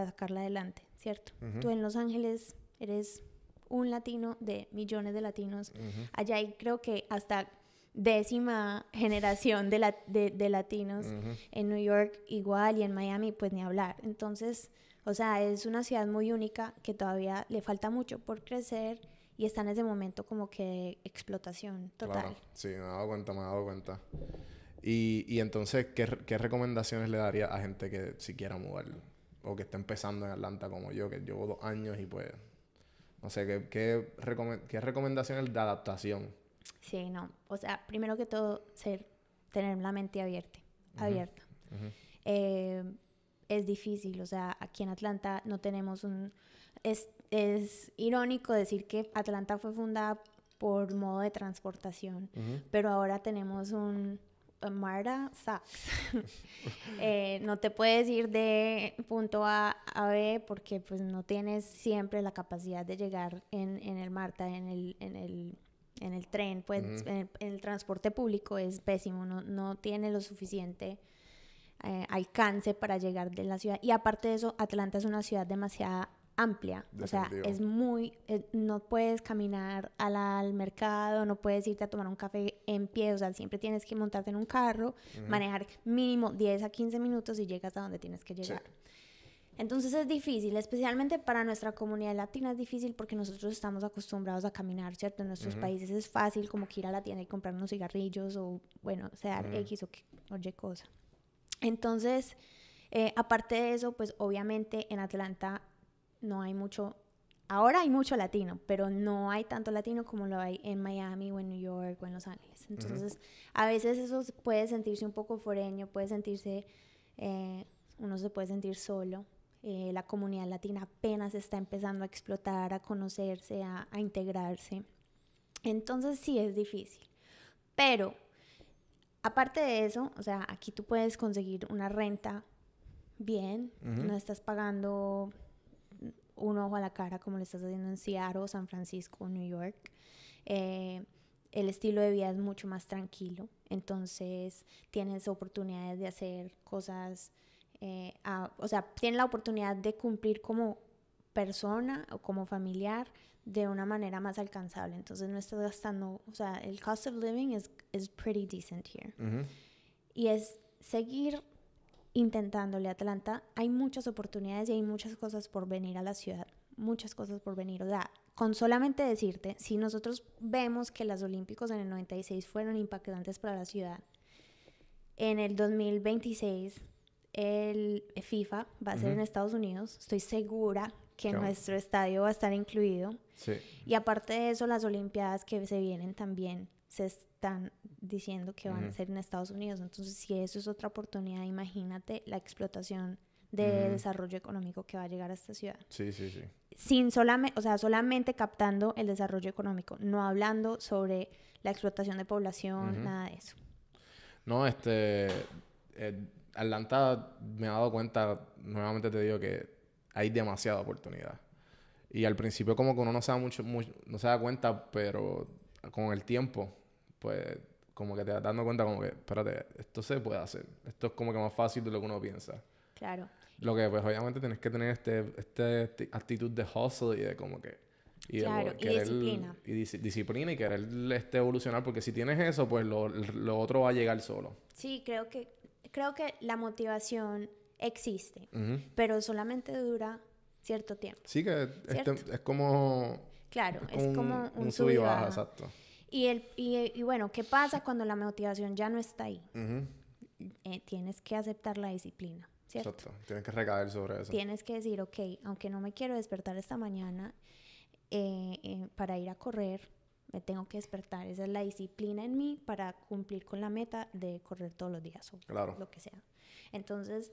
sacarla adelante, ¿cierto? Tú en Los Ángeles eres un latino de millones de latinos. Allá hay, creo que hasta 10ª generación de latinos. En New York igual, y en Miami pues ni hablar. Entonces, o sea, es una ciudad muy única que todavía le falta mucho por crecer, y está en ese momento como que de explotación total. Claro, sí, me he dado cuenta. Y entonces, ¿qué recomendaciones le daría a gente que si quiera mudar o que está empezando en Atlanta como yo, que llevo 2 años y pues, no sé, ¿qué recomendaciones de adaptación? Sí, no, o sea, primero que todo, tener la mente abierta. Es difícil, o sea, aquí en Atlanta no tenemos es irónico decir que Atlanta fue fundada por modo de transportación, pero ahora tenemos un MARTA sucks. No te puedes ir de punto A a B porque pues no tienes siempre la capacidad de llegar en el MARTA, en el tren, pues en el transporte público es pésimo, no tiene lo suficiente alcance para llegar de la ciudad. Y aparte de eso, Atlanta es una ciudad demasiado amplia. Definitivo. O sea, es muy... no puedes caminar al mercado, no puedes irte a tomar un café en pie, o sea, siempre tienes que montarte en un carro, manejar mínimo 10 a 15 minutos y llegas a donde tienes que llegar. Sí. Entonces es difícil, especialmente para nuestra comunidad latina es difícil porque nosotros estamos acostumbrados a caminar, ¿cierto? En nuestros países es fácil como que ir a la tienda y comprar unos cigarrillos o, bueno, sea X o Y cosa. Entonces, aparte de eso, pues obviamente en Atlanta no hay mucho, ahora hay mucho latino, pero no hay tanto latino como lo hay en Miami o en New York o en Los Ángeles. Entonces, a veces eso puede sentirse un poco foreño, puede sentirse, uno se puede sentir solo. La comunidad latina apenas está empezando a explotar, a conocerse, a integrarse. Entonces sí es difícil. Pero, aparte de eso, o sea, aquí tú puedes conseguir una renta bien, no estás pagando un ojo a la cara como lo estás haciendo en Seattle, San Francisco, New York. El estilo de vida es mucho más tranquilo, entonces tienes oportunidades de hacer cosas o sea, tienen la oportunidad de cumplir como persona o como familiar de una manera más alcanzable. Entonces no estás gastando, o sea, el cost of living is pretty decent here. Y es seguir intentándole. Atlanta, hay muchas oportunidades y hay muchas cosas por venir a la ciudad, muchas cosas por venir. O sea, con solamente decirte, si nosotros vemos que los Olímpicos en el 96 fueron impactantes para la ciudad, en el 2026 el FIFA va a ser en Estados Unidos. Estoy segura que Claro. nuestro estadio va a estar incluido. Sí. Y aparte de eso, las Olimpiadas que se vienen también se están diciendo que van a ser en Estados Unidos. Entonces, si eso es otra oportunidad, imagínate la explotación de desarrollo económico que va a llegar a esta ciudad. Sí, sí, sí. Sin solamente, o sea, solamente captando el desarrollo económico, no hablando sobre la explotación de población, nada de eso. No, Atlanta me he dado cuenta, nuevamente te digo que hay demasiada oportunidad. Y al principio como que uno no se da no se da cuenta, pero con el tiempo, pues como que te das dando cuenta como que, espérate, esto se puede hacer. Esto es como que más fácil de lo que uno piensa. Claro. Lo que pues obviamente tienes que tener este actitud de hustle y de como que... Claro, y disciplina. Y disciplina y querer evolucionar, porque si tienes eso, pues lo otro va a llegar solo. Sí, creo que la motivación existe, pero solamente dura cierto tiempo. Sí que ¿Cierto? es como... Claro, es como un sub y baja, baja. exacto. Y bueno, ¿qué pasa cuando la motivación ya no está ahí? Tienes que aceptar la disciplina, ¿cierto? Exacto. Tienes que recaer sobre eso. Tienes que decir, ok, aunque no me quiero despertar esta mañana para ir a correr, me tengo que despertar. Esa es la disciplina en mí para cumplir con la meta de correr todos los días o Claro. lo que sea. Entonces,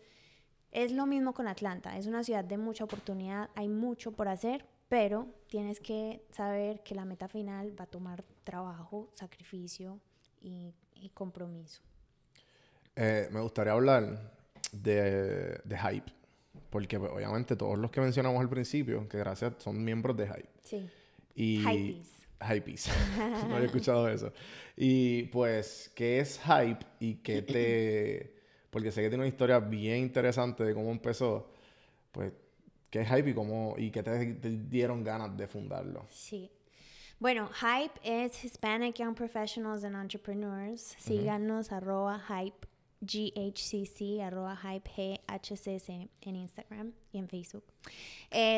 es lo mismo con Atlanta. Es una ciudad de mucha oportunidad, hay mucho por hacer, pero tienes que saber que la meta final va a tomar trabajo, sacrificio y compromiso. Me gustaría hablar de Hype. Porque pues, obviamente todos los que mencionamos al principio, que gracias, son miembros de Hype. Sí. Y... Hypebeast. Hypebeast. No había escuchado eso. Y pues, ¿qué es Hype? Y qué te... Porque sé que tiene una historia bien interesante de cómo empezó. Pues, ¿qué es Hype y qué te dieron ganas de fundarlo? Sí. Bueno, Hype es Hispanic Young Professionals and Entrepreneurs. Síganos @Hype GHCC, @Hype GHCC en Instagram y en Facebook.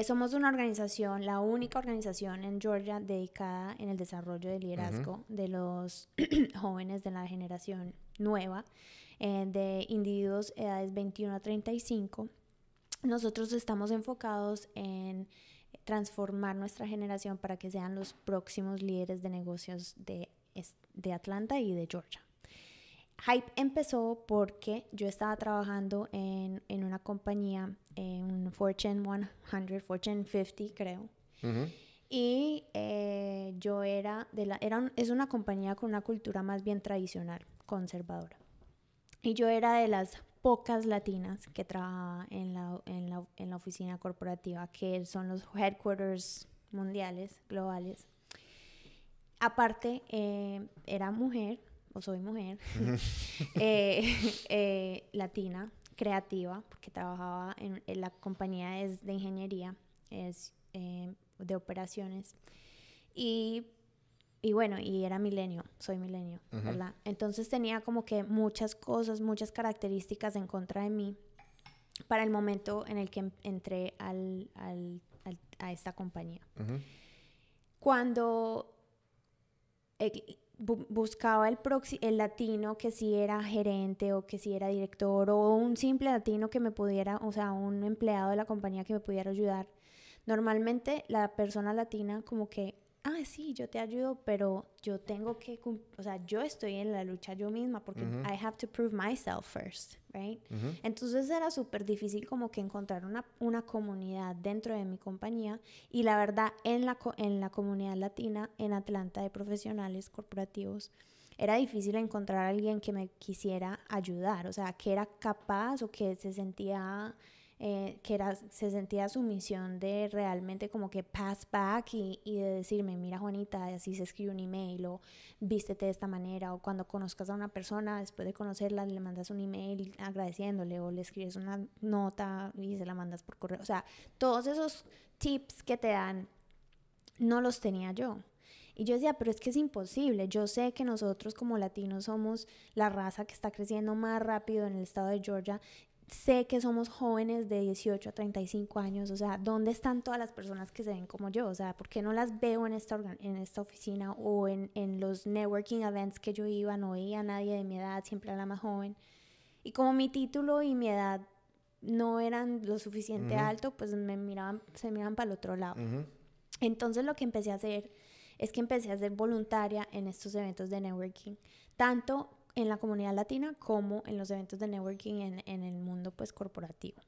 Somos una organización, la única organización en Georgia dedicada en el desarrollo del liderazgo de los jóvenes de la generación nueva, de individuos edades 21 a 35. Nosotros estamos enfocados en transformar nuestra generación para que sean los próximos líderes de negocios de Atlanta y de Georgia. Hype empezó porque yo estaba trabajando en una compañía, un Fortune 100, Fortune 50 creo. Y yo es una compañía con una cultura más bien tradicional, conservadora. Y yo era de las pocas latinas que trabajaba en la oficina corporativa, que son los headquarters mundiales, globales. Aparte, era mujer, o soy mujer, latina, creativa, porque trabajaba en la compañía es de ingeniería, es de operaciones. Y bueno, y era milenio, soy milenio, ¿verdad? Entonces tenía como que muchas cosas, muchas características en contra de mí para el momento en el que entré a esta compañía. Cuando buscaba el latino que sí era gerente o que sí era director o un simple latino que me pudiera, o sea, un empleado de la compañía que me pudiera ayudar, normalmente la persona latina como que, sí, yo te ayudo, pero yo tengo que, o sea, yo estoy en la lucha yo misma porque I have to prove myself first, right? Entonces era súper difícil como que encontrar una comunidad dentro de mi compañía, y la verdad en la comunidad latina en Atlanta de profesionales corporativos era difícil encontrar a alguien que me quisiera ayudar, o sea, que era capaz o que se sentía se sentía su misión de realmente como que pass back y de decirme, mira Juanita, así se escribe un email, o vístete de esta manera, o cuando conozcas a una persona, después de conocerla, le mandas un email agradeciéndole, o le escribes una nota y se la mandas por correo. O sea, todos esos tips que te dan, no los tenía yo. Y yo decía, pero es que es imposible. Yo sé que nosotros como latinos somos la raza que está creciendo más rápido en el estado de Georgia. Sé que somos jóvenes de 18 a 35 años. O sea, ¿dónde están todas las personas que se ven como yo? O sea, ¿por qué no las veo en esta oficina o en los networking events que yo iba? No veía a nadie de mi edad, siempre era la más joven. Y como mi título y mi edad no eran lo suficiente alto, pues se miraban para el otro lado. Entonces lo que empecé a hacer es que empecé a ser voluntaria en estos eventos de networking, tanto en la comunidad latina como en los eventos de networking en el mundo pues corporativo.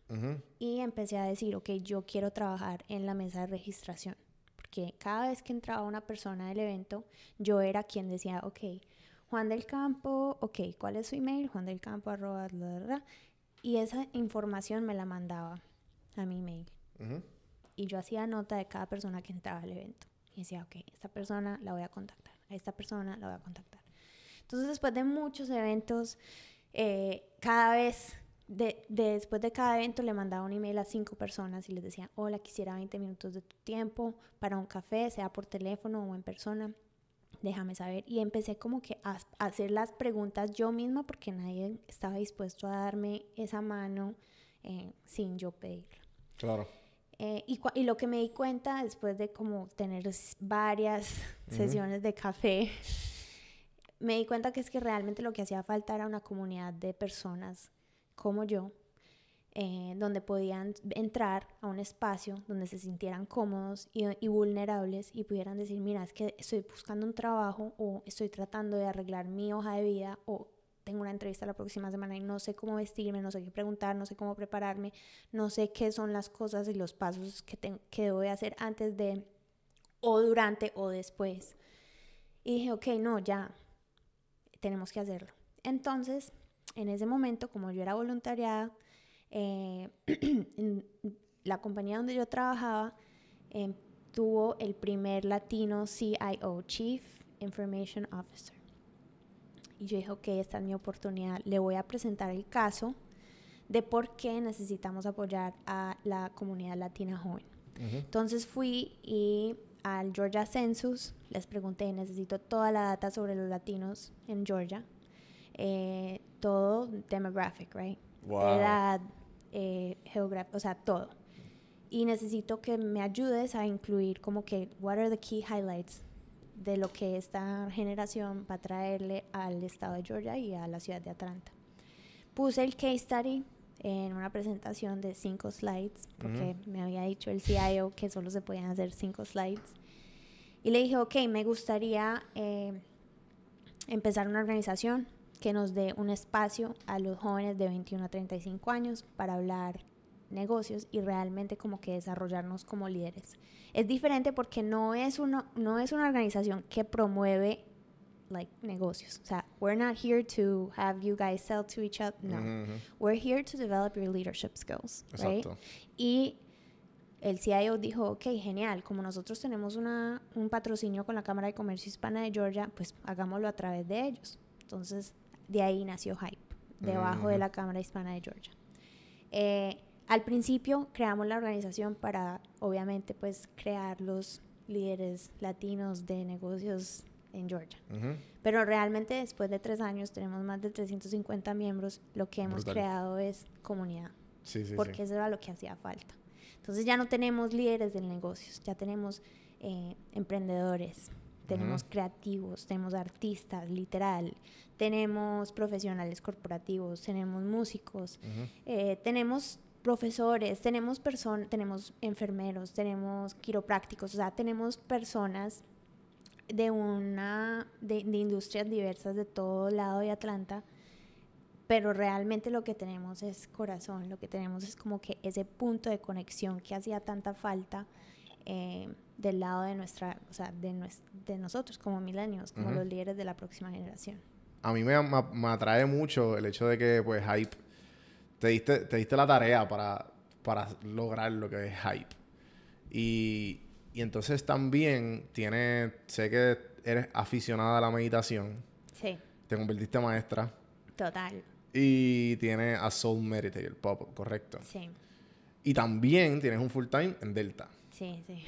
Y empecé a decir, ok, yo quiero trabajar en la mesa de registración, porque cada vez que entraba una persona del evento, yo era quien decía, ok, Juan del Campo, ok, ¿cuál es su email? juandelcampo@ bla, bla, bla. Y esa información me la mandaba a mi email. Y yo hacía nota de cada persona que entraba al evento. Y decía, ok, esta persona la voy a contactar, a esta persona la voy a contactar. Entonces, después de muchos eventos, después de cada evento le mandaba un email a 5 personas y les decía, hola, quisiera 20 minutos de tu tiempo para un café, sea por teléfono o en persona, déjame saber. Y empecé como que a hacer las preguntas yo misma porque nadie estaba dispuesto a darme esa mano sin yo pedirlo. Claro. Y lo que me di cuenta después de como tener varias sesiones de café, me di cuenta que es que realmente lo que hacía falta era una comunidad de personas como yo, donde podían entrar a un espacio donde se sintieran cómodos y vulnerables y pudieran decir, mira, es que estoy buscando un trabajo o estoy tratando de arreglar mi hoja de vida o tengo una entrevista la próxima semana y no sé cómo vestirme, no sé qué preguntar, no sé cómo prepararme, no sé qué son las cosas y los pasos que debo de hacer antes de, o durante, o después. Y dije, ok, no, ya, tenemos que hacerlo. Entonces, en ese momento, como yo era voluntariada, la compañía donde yo trabajaba tuvo el primer latino CIO, Chief Information Officer. Y yo dije, ok, esta es mi oportunidad. Le voy a presentar el caso de por qué necesitamos apoyar a la comunidad latina joven. Entonces fui y al Georgia Census les pregunté, necesito toda la data sobre los latinos en Georgia. Todo demographic, right? Wow. Edad, geografía, o sea, todo. Y necesito que me ayudes a incluir como que, what are the key highlights de lo que esta generación va a traerle al estado de Georgia y a la ciudad de Atlanta. Puse el case study en una presentación de 5 slides, porque me había dicho el CIO que solo se podían hacer 5 slides. Y le dije, ok, me gustaría empezar una organización que nos dé un espacio a los jóvenes de 21 a 35 años para hablar negocios y realmente como que desarrollarnos como líderes. Es diferente porque no es una organización que promueve negocios. O sea, we're not here to have you guys sell to each other. No. We're here to develop your leadership skills. Right? Exacto. Y el CIO dijo, ok, genial, como nosotros tenemos un patrocinio con la Cámara de Comercio Hispana de Georgia, pues hagámoslo a través de ellos. Entonces, de ahí nació Hype, debajo de la Cámara Hispana de Georgia. Al principio creamos la organización para, obviamente, pues crear los líderes latinos de negocios en Georgia. Pero realmente después de 3 años tenemos más de 350 miembros. Lo que hemos creado es comunidad. Porque eso era lo que hacía falta. Entonces ya no tenemos líderes de negocios, ya tenemos emprendedores, tenemos creativos, tenemos artistas, literal, tenemos profesionales corporativos, tenemos músicos, tenemos profesores, tenemos enfermeros, tenemos quiroprácticos, o sea, tenemos personas de industrias diversas de todo lado de Atlanta, pero realmente lo que tenemos es corazón, lo que tenemos es como que ese punto de conexión que hacía tanta falta del lado de de nosotros como millennials, como los líderes de la próxima generación. A mí me atrae mucho el hecho de que, pues, Hype, te diste la tarea para para lograr lo que es hype. Y entonces también sé que eres aficionada a la meditación, Sí, te convertiste en maestra total. y tienes a Soul Meditator, correcto. Sí, Y también tienes un full time en Delta. sí, sí.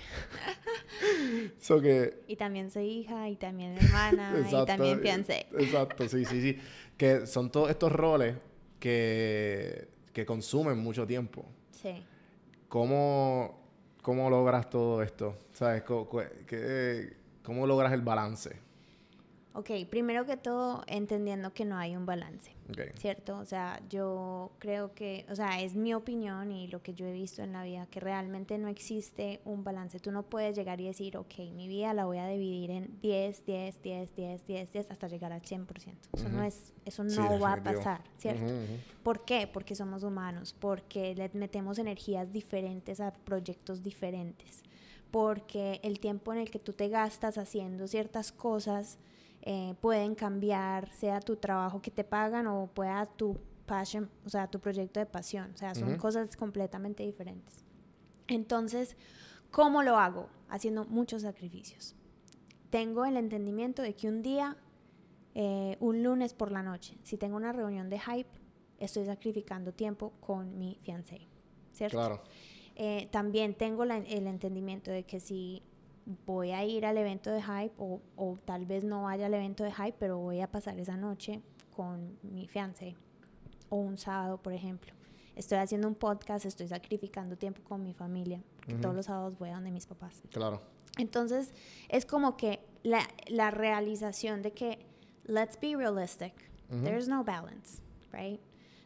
So que Y también soy hija, y también hermana, y también fiancé. Exacto, sí. Que son todos estos roles que consumen mucho tiempo. Sí. ¿Cómo logras todo esto? ¿Sabes? ¿Cómo logras el balance? Ok, primero que todo, entendiendo que no hay un balance, Okay. ¿cierto? O sea, yo creo que, o sea, es mi opinión y lo que yo he visto en la vida, que realmente no existe un balance. Tú no puedes llegar y decir, ok, mi vida la voy a dividir en 10, 10, 10, 10, 10, 10, hasta llegar al 100%. Eso no Sí, no va a definitivo. pasar, ¿cierto? Ujú. ¿Por qué? Porque somos humanos, porque le metemos energías diferentes a proyectos diferentes, porque el tiempo en el que tú te gastas haciendo ciertas cosas pueden cambiar, sea tu trabajo que te pagan o pueda tu passion, o sea, tu proyecto de pasión, o sea, son cosas completamente diferentes. Entonces, ¿cómo lo hago? Haciendo muchos sacrificios. Tengo el entendimiento de que un día, un lunes por la noche, si tengo una reunión de hype, estoy sacrificando tiempo con mi fiancé, ¿cierto? Claro. También tengo el entendimiento de que si voy a ir al evento de hype o tal vez no vaya al evento de hype, pero voy a pasar esa noche con mi fiancé o un sábado, por ejemplo. Estoy haciendo un podcast, estoy sacrificando tiempo con mi familia, porque todos los sábados voy a donde mis papás. Claro. Entonces, es como que la realización de que, let's be realistic, there's no balance, right?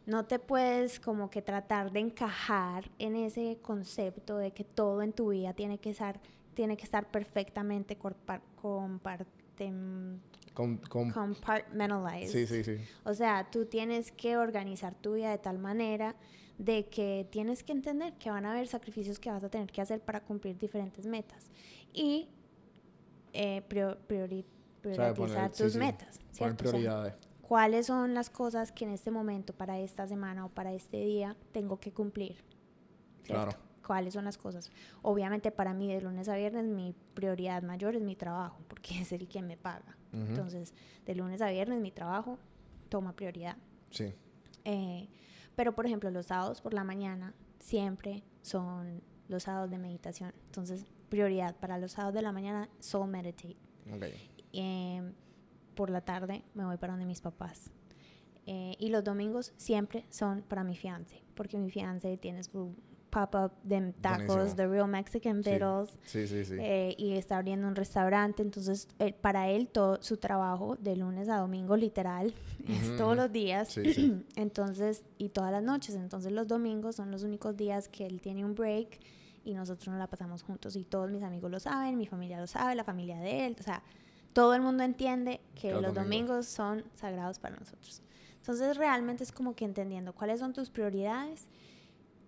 No te puedes como que tratar de encajar en ese concepto de que todo en tu vida tiene que estar perfectamente compartmentalized. Sí. O sea, tú tienes que organizar tu vida de tal manera de que tienes que entender que van a haber sacrificios que vas a tener que hacer para cumplir diferentes metas. Y priorizar tus metas, Poner ¿cierto? prioridades. O sea, ¿cuáles son las cosas que en este momento, para esta semana o para este día, tengo que cumplir? ¿Cierto? Claro. ¿Cuáles son las cosas? Obviamente para mí de lunes a viernes mi prioridad mayor es mi trabajo, porque es el que me paga. Entonces, de lunes a viernes mi trabajo toma prioridad. Sí. Pero por ejemplo, los sábados por la mañana siempre son los sábados de meditación. Entonces, prioridad para los sábados de la mañana, Soul Meditate. Okay. Por la tarde me voy para donde mis papás. Y los domingos siempre son para mi fiance, porque mi fiance tiene su pop-up de tacos, Buenísimo. The Real Mexican Beatles. Sí. Y está abriendo un restaurante. Entonces, para él, todo su trabajo de lunes a domingo, literal, es todos los días. Sí. Entonces, y todas las noches. Entonces, los domingos son los únicos días que él tiene un break y nosotros nos la pasamos juntos. Y todos mis amigos lo saben, mi familia lo sabe, la familia de él. O sea, todo el mundo entiende que los domingos son sagrados para nosotros. Entonces, realmente es como que entendiendo cuáles son tus prioridades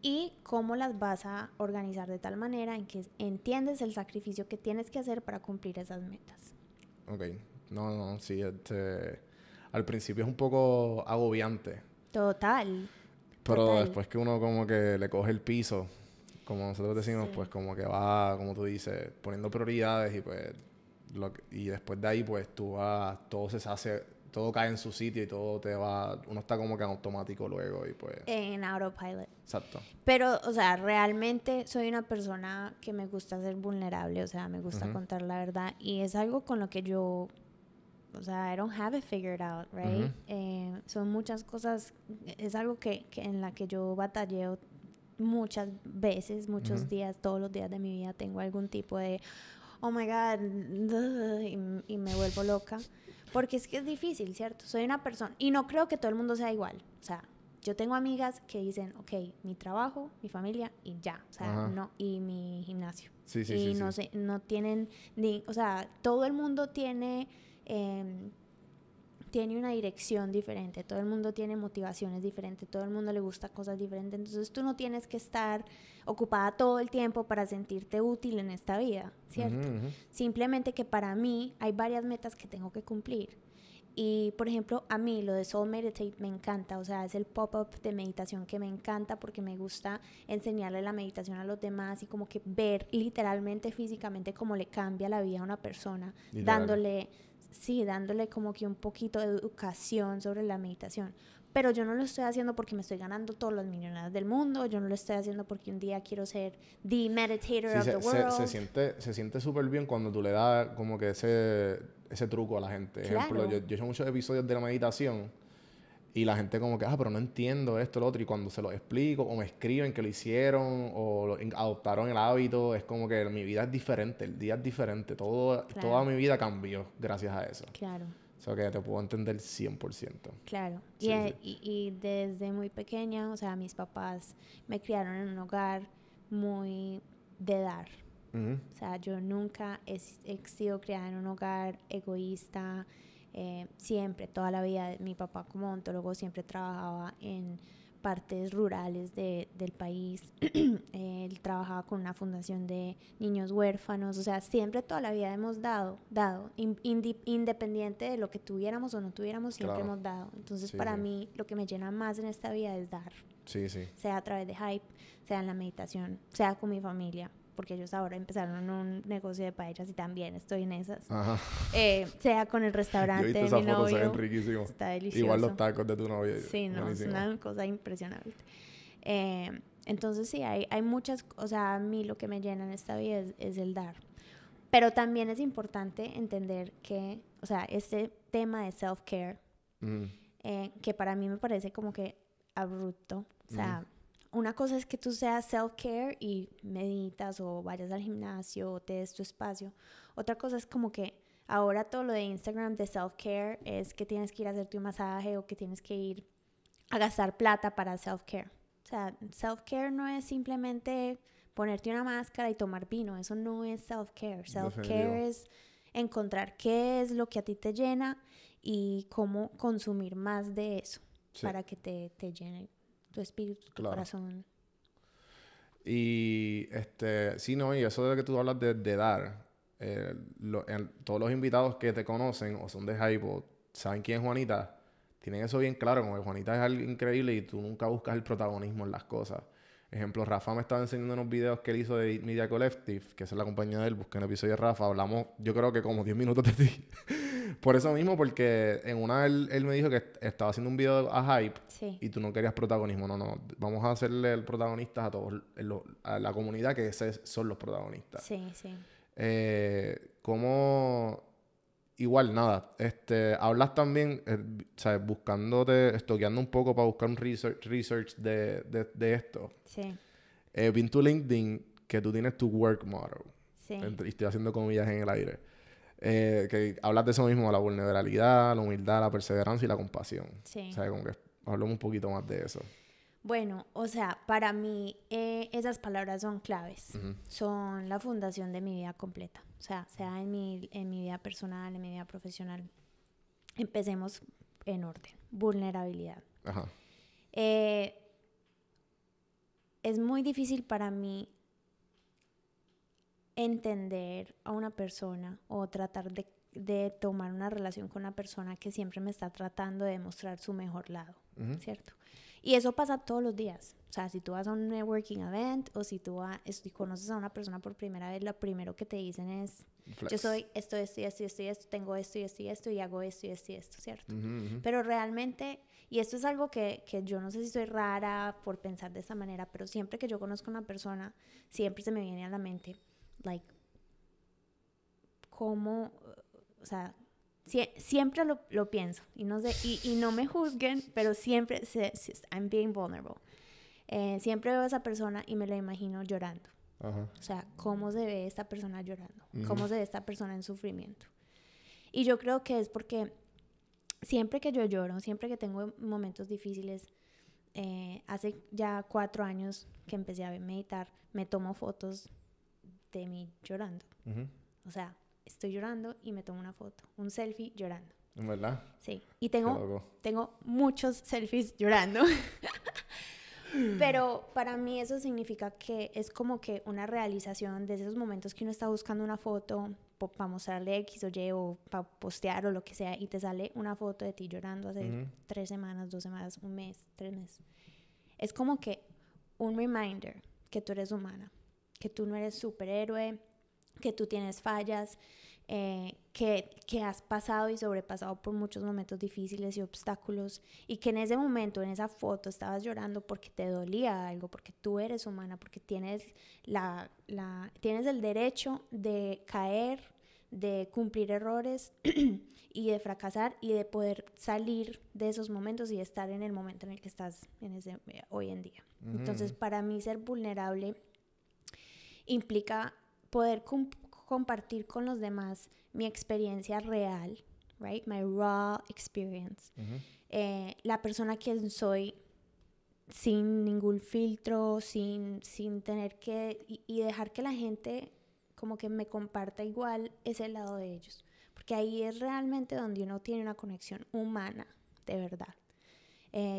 y cómo las vas a organizar de tal manera en que entiendes el sacrificio que tienes que hacer para cumplir esas metas. Ok. No, sí. Al principio es un poco agobiante. Total. Pero después que uno como que le coge el piso, como nosotros decimos, Sí. pues como que va, como tú dices, poniendo prioridades y pues y después de ahí pues tú vas, todo cae en su sitio y todo uno está como que en automático luego y pues... En autopilot. Exacto. Pero, o sea, realmente soy una persona que me gusta ser vulnerable, o sea, me gusta contar la verdad y es algo con lo que yo, o sea, I don't have it figured out, right? Son muchas cosas, es algo que en la que yo batalleo muchas veces, muchos días, todos los días de mi vida tengo algún tipo de, oh my God, y me vuelvo loca. Porque es que es difícil, ¿cierto? Soy una persona, y no creo que todo el mundo sea igual. O sea, yo tengo amigas que dicen, ok, mi trabajo, mi familia y ya. O sea, no, y mi gimnasio. Sí. Y no sé, no tienen ni, o sea, todo el mundo tiene una dirección diferente, todo el mundo tiene motivaciones diferentes, todo el mundo le gusta cosas diferentes, entonces tú no tienes que estar ocupada todo el tiempo para sentirte útil en esta vida, ¿cierto? Simplemente que para mí hay varias metas que tengo que cumplir Y, por ejemplo, a mí lo de Soul Meditate me encanta, o sea, es el pop-up de meditación que me encanta porque me gusta enseñarle la meditación a los demás y como que ver literalmente, físicamente cómo le cambia la vida a una persona, Literal. dándole como que un poquito de educación sobre la meditación. Pero yo no lo estoy haciendo porque me estoy ganando todos los millonarios del mundo, yo no lo estoy haciendo porque un día quiero ser the meditator Sí, of the world. se siente súper bien cuando tú le das como que ese truco a la gente. Ejemplo, Claro. yo he hecho muchos episodios de la meditación y la gente como que, pero no entiendo esto, lo otro. Y cuando se lo explico o me escriben que lo hicieron o adoptaron el hábito, es como que mi vida es diferente, el día es diferente. Toda mi vida cambió gracias a eso. Claro. O sea que te puedo entender 100%. Claro, Sí, sí. y desde muy pequeña, o sea, mis papás me criaron en un hogar muy de dar. Ujú. O sea, yo nunca he sido criada en un hogar egoísta, siempre, toda la vida. Mi papá como odontólogo siempre trabajaba en partes rurales del país. Él trabajaba con una fundación de niños huérfanos, o sea, siempre toda la vida hemos dado, independiente de lo que tuviéramos o no tuviéramos, siempre Claro. hemos dado. Entonces, Sí, para sí. mí, lo que me llena más en esta vida es dar, Sí, sí. sea a través de Hype, sea en la meditación, sea con mi familia, porque ellos ahora empezaron un negocio de paellas y también estoy en esas. Ajá. Sea con el Yo he restaurante visto de esas mi fotos, se ven novio. riquísimos. Está delicioso. Igual los tacos de tu novia. Sí, no, es buenísimo. una cosa impresionante. Entonces sí, hay muchas, o sea, a mí lo que me llena en esta vida es el dar. Pero también es importante entender que, o sea, este tema de self-care, Ujú. que para mí me parece como que abrupto. O sea, una cosa es que tú seas self-care y meditas o vayas al gimnasio o te des tu espacio. Otra cosa es como que ahora todo lo de Instagram de self-care es que tienes que ir a hacerte un masaje o que tienes que ir a gastar plata para self-care. O sea, self-care no es simplemente ponerte una máscara y tomar vino. Eso no es self-care. Self-care Definitivo. es encontrar qué es lo que a ti te llena y cómo consumir más de eso Sí. para que te llene tu espíritu, tu Claro. corazón. Y sí, no, y eso de que tú hablas de dar, todos los invitados que te conocen o son de Hype o saben quién es Juanita, tienen eso bien claro, como que Juanita es algo increíble y tú nunca buscas el protagonismo en las cosas. Ejemplo, Rafa me estaba enseñando unos videos que él hizo de Media Collective, que esa es la compañía de él, busqué el episodio de Rafa, hablamos, yo creo que como 10 minutos de ti. Por eso mismo, porque en una él me dijo que estaba haciendo un video a Hype Sí. y tú no querías protagonismo. No, vamos a hacerle el protagonista a todos, a la comunidad que son los protagonistas. Sí, sí. Como igual, nada, hablas también, ¿sabes? Estoqueando un poco para buscar un research de esto. Sí. Vi en tu LinkedIn que tú tienes tu work motto. Sí. Y estoy haciendo comillas en el aire. Que hablas de eso mismo, la vulnerabilidad, la humildad, la perseverancia y la compasión. Sí. O sea, como que hablamos un poquito más de eso. Bueno, o sea, para mí esas palabras son claves. Son la fundación de mi vida completa. O sea en mi vida personal, en mi vida profesional. Empecemos en orden. Vulnerabilidad. Ajá. Es muy difícil para mí entender a una persona o tratar de tomar una relación con una persona que siempre me está tratando de demostrar su mejor lado, ¿cierto? Y eso pasa todos los días. O sea, si tú vas a un networking event o si tú conoces a una persona por primera vez, lo primero que te dicen es, Flex. yo soy esto, tengo esto y hago esto, ¿cierto? Ujú, ujú. Pero realmente, y esto es algo que yo no sé si soy rara por pensar de esta manera, pero siempre que yo conozco a una persona, siempre se me viene a la mente, like, cómo, o sea, siempre lo pienso, y no sé, y no me juzguen, pero siempre, I'm being vulnerable. Siempre veo a esa persona y me la imagino llorando. Ajá. O sea, cómo se ve esta persona llorando, cómo se ve esta persona en sufrimiento. Y yo creo que es porque siempre que yo lloro, siempre que tengo momentos difíciles, hace ya 4 años que empecé a meditar, me tomo fotos de mí llorando. Ujú. O sea, estoy llorando y me tomo una foto, un selfie llorando. ¿En verdad? Sí, y Qué loco. tengo muchos selfies llorando. Pero para mí eso significa que es como que una realización de esos momentos que uno está buscando una foto para mostrarle X o Y o para postear o lo que sea y te sale una foto de ti llorando hace 3 semanas, 2 semanas, un mes, 3 meses. Es como que un reminder que tú eres humana, que tú no eres superhéroe, que tú tienes fallas, que has pasado y sobrepasado por muchos momentos difíciles y obstáculos y que en ese momento, en esa foto, estabas llorando porque te dolía algo, porque tú eres humana, porque tienes, tienes el derecho de caer, de cumplir errores y de fracasar y de poder salir de esos momentos y estar en el momento en el que estás hoy en día. Entonces, para mí ser vulnerable implica poder compartir con los demás mi experiencia real, right? My raw experience. La persona quien soy sin ningún filtro, sin tener que... Y dejar que la gente como que me comparta igual ese lado de ellos. Porque ahí es realmente donde uno tiene una conexión humana, de verdad.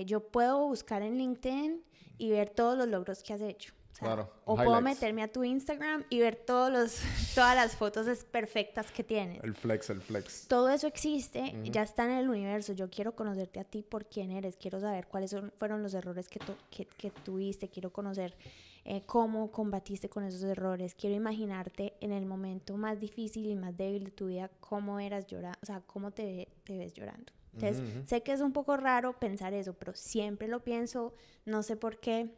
Yo puedo buscar en LinkedIn y ver todos los logros que has hecho. O sea, claro, o highlights. puedo meterme a tu Instagram y ver todas las fotos perfectas que tienes. El flex. Todo eso existe, ya está en el universo. Yo quiero conocerte a ti por quién eres. Quiero saber cuáles fueron los errores que tuviste. Quiero conocer cómo combatiste con esos errores. Quiero imaginarte en el momento más difícil y más débil de tu vida, cómo eras llorando, o sea, cómo te ves llorando. Entonces, sé que es un poco raro pensar eso, pero siempre lo pienso, no sé por qué.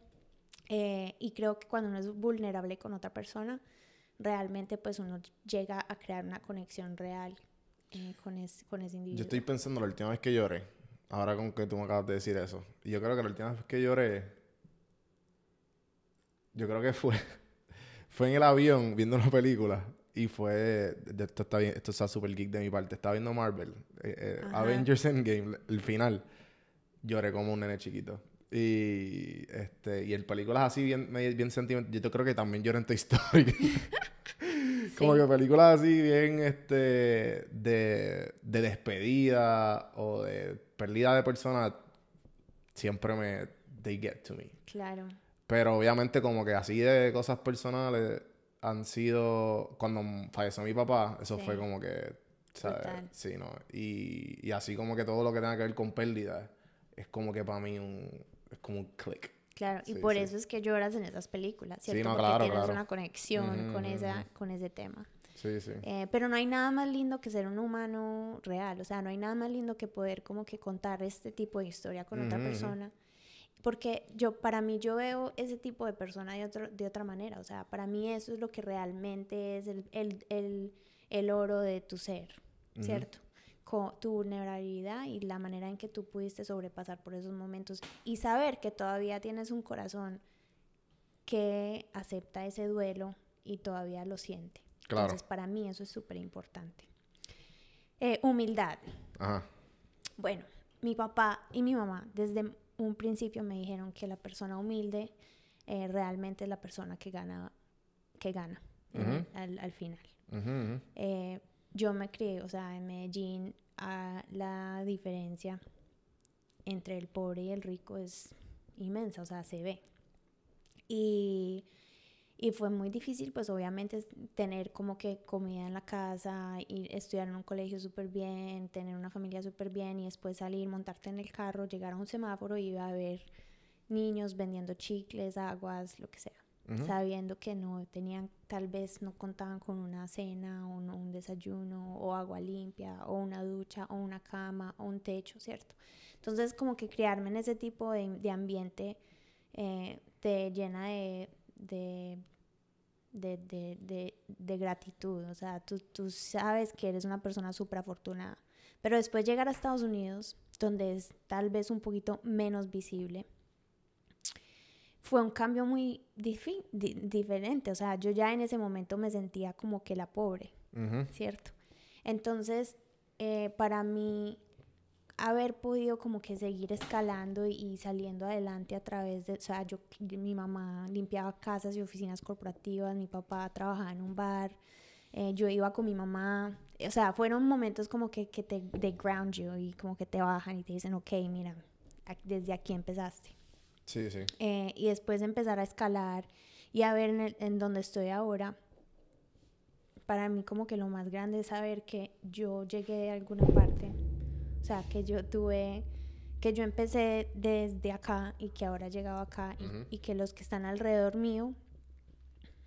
Y creo que cuando uno es vulnerable con otra persona, realmente pues uno llega a crear una conexión real con ese individuo. Yo estoy pensando la última vez que lloré, ahora con que tú me acabas de decir eso, y yo creo que la última vez que lloré, yo creo que fue en el avión viendo una película, y fue, esto está bien, esto está súper geek de mi parte, estaba viendo Marvel, Avengers Endgame, el final, lloré como un nene chiquito. Y el películas así bien sentimental. Yo creo que también lloré en Toy Story. Como que películas así bien de despedida o de pérdida de personas siempre they get to me. Claro. Pero obviamente como que así de cosas personales han sido cuando falleció mi papá, eso fue como que, ¿sabes? Total. Sí, ¿no? Y así como que todo lo que tenga que ver con pérdida es como que para mí es como un click. Claro, y Sí, por sí. eso es que lloras en esas películas, ¿cierto? Sí, no, porque claro, tienes claro. una conexión con ese tema. Sí, sí. Pero no hay nada más lindo que ser un humano real, o sea, no hay nada más lindo que poder como que contar este tipo de historia con otra persona, porque para mí yo veo ese tipo de persona de otra manera, o sea, para mí eso es lo que realmente es el oro de tu ser, ¿cierto? Con tu vulnerabilidad y la manera en que tú pudiste sobrepasar por esos momentos y saber que todavía tienes un corazón que acepta ese duelo y todavía lo siente. Claro. Entonces, para mí eso es súper importante. Humildad. Ajá. Bueno, mi papá y mi mamá desde un principio me dijeron que la persona humilde realmente es la persona que gana al final. Yo me crié, o sea, en Medellín, la diferencia entre el pobre y el rico es inmensa, o sea, se ve. Y fue muy difícil, pues obviamente, tener como que comida en la casa, ir estudiar en un colegio súper bien, tener una familia súper bien y después salir, montarte en el carro, llegar a un semáforo y iba a ver niños vendiendo chicles, aguas, lo que sea. Sabiendo que tal vez no contaban con una cena o un desayuno o agua limpia o una ducha o una cama o un techo, ¿cierto? Entonces como que criarme en ese tipo de ambiente te llena de gratitud, o sea, tú sabes que eres una persona súper afortunada, pero después llegar a Estados Unidos, donde es tal vez un poquito menos visible, fue un cambio muy diferente, o sea, yo ya en ese momento me sentía como que la pobre, ¿cierto? Entonces, para mí, haber podido como que seguir escalando y saliendo adelante a través de, o sea, mi mamá limpiaba casas y oficinas corporativas, mi papá trabajaba en un bar, yo iba con mi mamá, o sea, fueron momentos como que te ground you y como que te bajan y te dicen, ok, mira, desde aquí empezaste. Sí, sí. Y después empezar a escalar y a ver en donde estoy ahora. Para mí como que lo más grande es saber que yo llegué de alguna parte. O sea, que yo empecé desde acá y que ahora he llegado acá y que los que están alrededor mío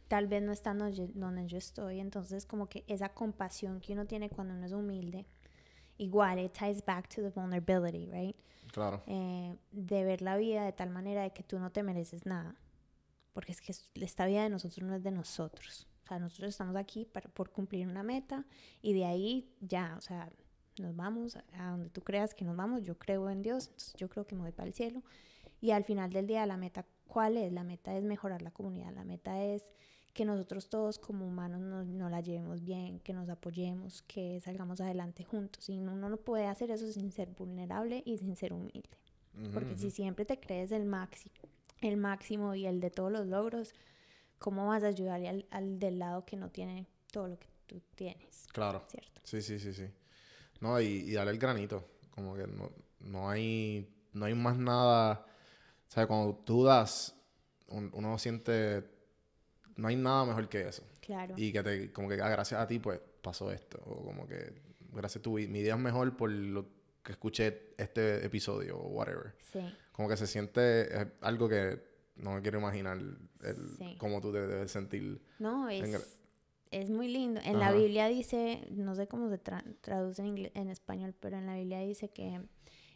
tal vez no están donde yo estoy. Entonces como que esa compasión que uno tiene cuando uno es humilde, igual, it ties back to the vulnerability, right? Claro. De ver la vida de tal manera de que tú no te mereces nada. Porque es que esta vida de nosotros no es de nosotros. O sea, nosotros estamos aquí por cumplir una meta y de ahí ya, o sea, nos vamos a donde tú creas que nos vamos. Yo creo en Dios, entonces yo creo que me voy para el cielo. Y al final del día, la meta, ¿cuál es? La meta es mejorar la comunidad. La meta es que nosotros todos como humanos nos la llevemos bien, que nos apoyemos, que salgamos adelante juntos. Y uno no puede hacer eso sin ser vulnerable y sin ser humilde. Porque si siempre te crees el máximo y el de todos los logros, ¿cómo vas a ayudarle al del lado que no tiene todo lo que tú tienes? Claro. ¿Cierto? Sí, sí, sí, sí. No, y darle el granito. Como que no hay más nada. O sea, cuando tú das, uno siente... No hay nada mejor que eso. Claro. Y que como que gracias a ti, pues, pasó esto. O como que gracias a tu mi día es mejor por lo que escuché este episodio o whatever. Sí. Como que se siente algo que no me quiero imaginar Sí. cómo tú te debes sentir. No, es muy lindo. En Ajá. la Biblia dice, no sé cómo se traduce en español, pero en la Biblia dice que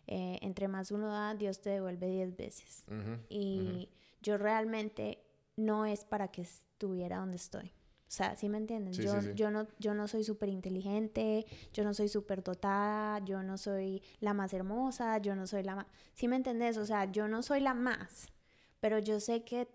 entre más uno da, Dios te devuelve 10 veces. Y yo realmente no es para que estuviera donde estoy. O sea, ¿sí me entienden? Sí, yo, sí, sí. yo no soy súper inteligente, yo no soy súper dotada, yo no soy la más hermosa, yo no soy la más... ¿Sí me entendés? O sea, yo no soy la más, pero yo sé que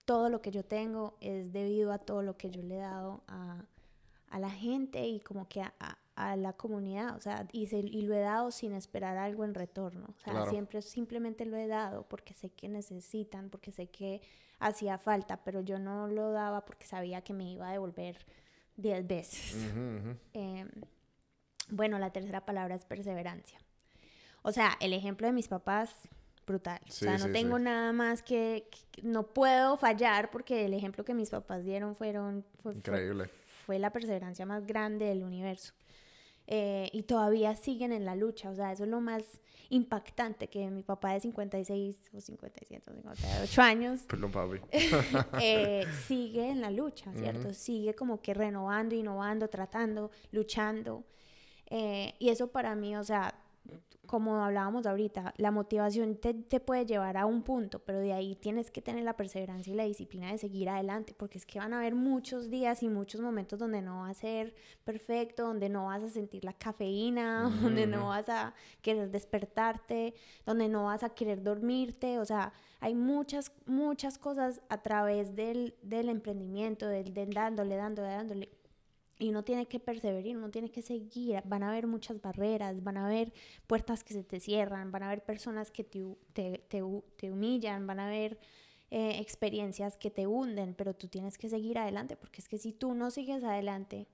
todo lo que yo tengo es debido a todo lo que yo le he dado a la gente y como que a la comunidad, o sea, y lo he dado sin esperar algo en retorno, o sea, Claro. simplemente lo he dado porque sé que necesitan, porque sé que hacía falta, pero yo no lo daba porque sabía que me iba a devolver 10 veces. Bueno, la tercera palabra es perseverancia. O sea, el ejemplo de mis papás, brutal. Sí, o sea, no sí, tengo sí. nada más que no puedo fallar porque el ejemplo que mis papás dieron Increíble. fue la perseverancia más grande del universo. Y todavía siguen en la lucha, o sea, eso es lo más impactante, que mi papá de 56 o 57 o 58 años Perdón, papi. sigue en la lucha, ¿cierto? Sigue como que renovando, innovando, tratando, luchando. Y eso para mí, o sea, como hablábamos ahorita, la motivación te puede llevar a un punto, pero de ahí tienes que tener la perseverancia y la disciplina de seguir adelante, porque es que van a haber muchos días y muchos momentos donde no va a ser perfecto, donde no vas a sentir la cafeína, donde no vas a querer despertarte, donde no vas a querer dormirte, o sea, hay muchas cosas a través del emprendimiento, del dándole. Y uno tiene que perseverar, uno tiene que seguir. Van a haber muchas barreras, van a haber puertas que se te cierran, van a haber personas que te humillan, van a haber experiencias que te hunden, pero tú tienes que seguir adelante, porque es que si tú no sigues adelante,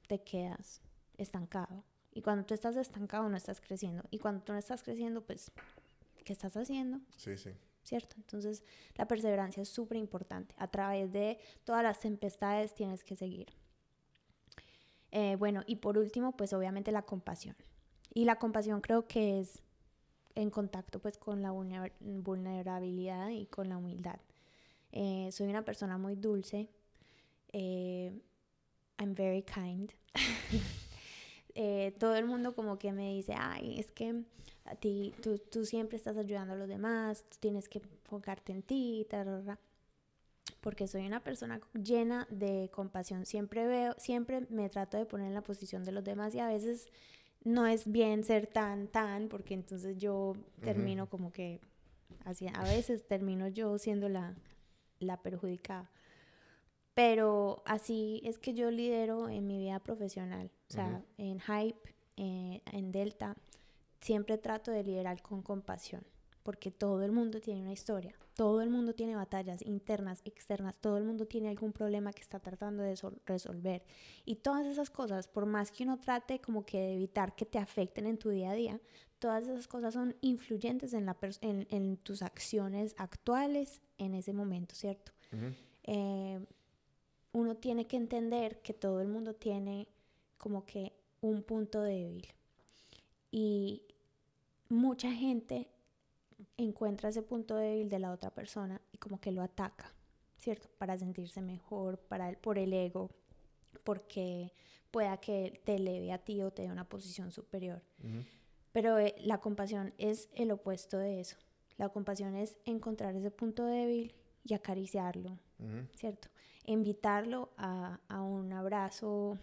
te quedas estancado. Y cuando tú estás estancado, no estás creciendo. Y cuando tú no estás creciendo, pues, ¿qué estás haciendo? Sí, sí. ¿Cierto? Entonces, la perseverancia es súper importante. A través de todas las tempestades tienes que seguir. Bueno, y por último, pues obviamente la compasión. Y la compasión creo que es en contacto pues con la vulnerabilidad y con la humildad. Soy una persona muy dulce. I'm very kind. Todo el mundo como que me dice, ay, es que a ti, tú siempre estás ayudando a los demás, tú tienes que enfocarte en ti, tarara. Porque soy una persona llena de compasión, siempre me trato de poner en la posición de los demás y a veces no es bien ser tan, porque entonces yo termino como que, a veces termino yo siendo la perjudicada. Pero así es que yo lidero en mi vida profesional, o sea, en Hype, en Delta, siempre trato de liderar con compasión, porque todo el mundo tiene una historia. todo el mundo tiene batallas internas, externas, todo el mundo tiene algún problema que está tratando de resolver. Y todas esas cosas, por más que uno trate como que de evitar que te afecten en tu día a día, todas esas cosas son influyentes en tus acciones actuales en ese momento, ¿cierto? Uno tiene que entender que todo el mundo tiene como que un punto débil. Y mucha gente encuentra ese punto débil de la otra persona y como que lo ataca, ¿cierto? Para sentirse mejor, por el ego, porque pueda que te eleve a ti o te dé una posición superior. Pero la compasión es el opuesto de eso. La compasión es encontrar ese punto débil y acariciarlo, ¿cierto? Invitarlo a un abrazo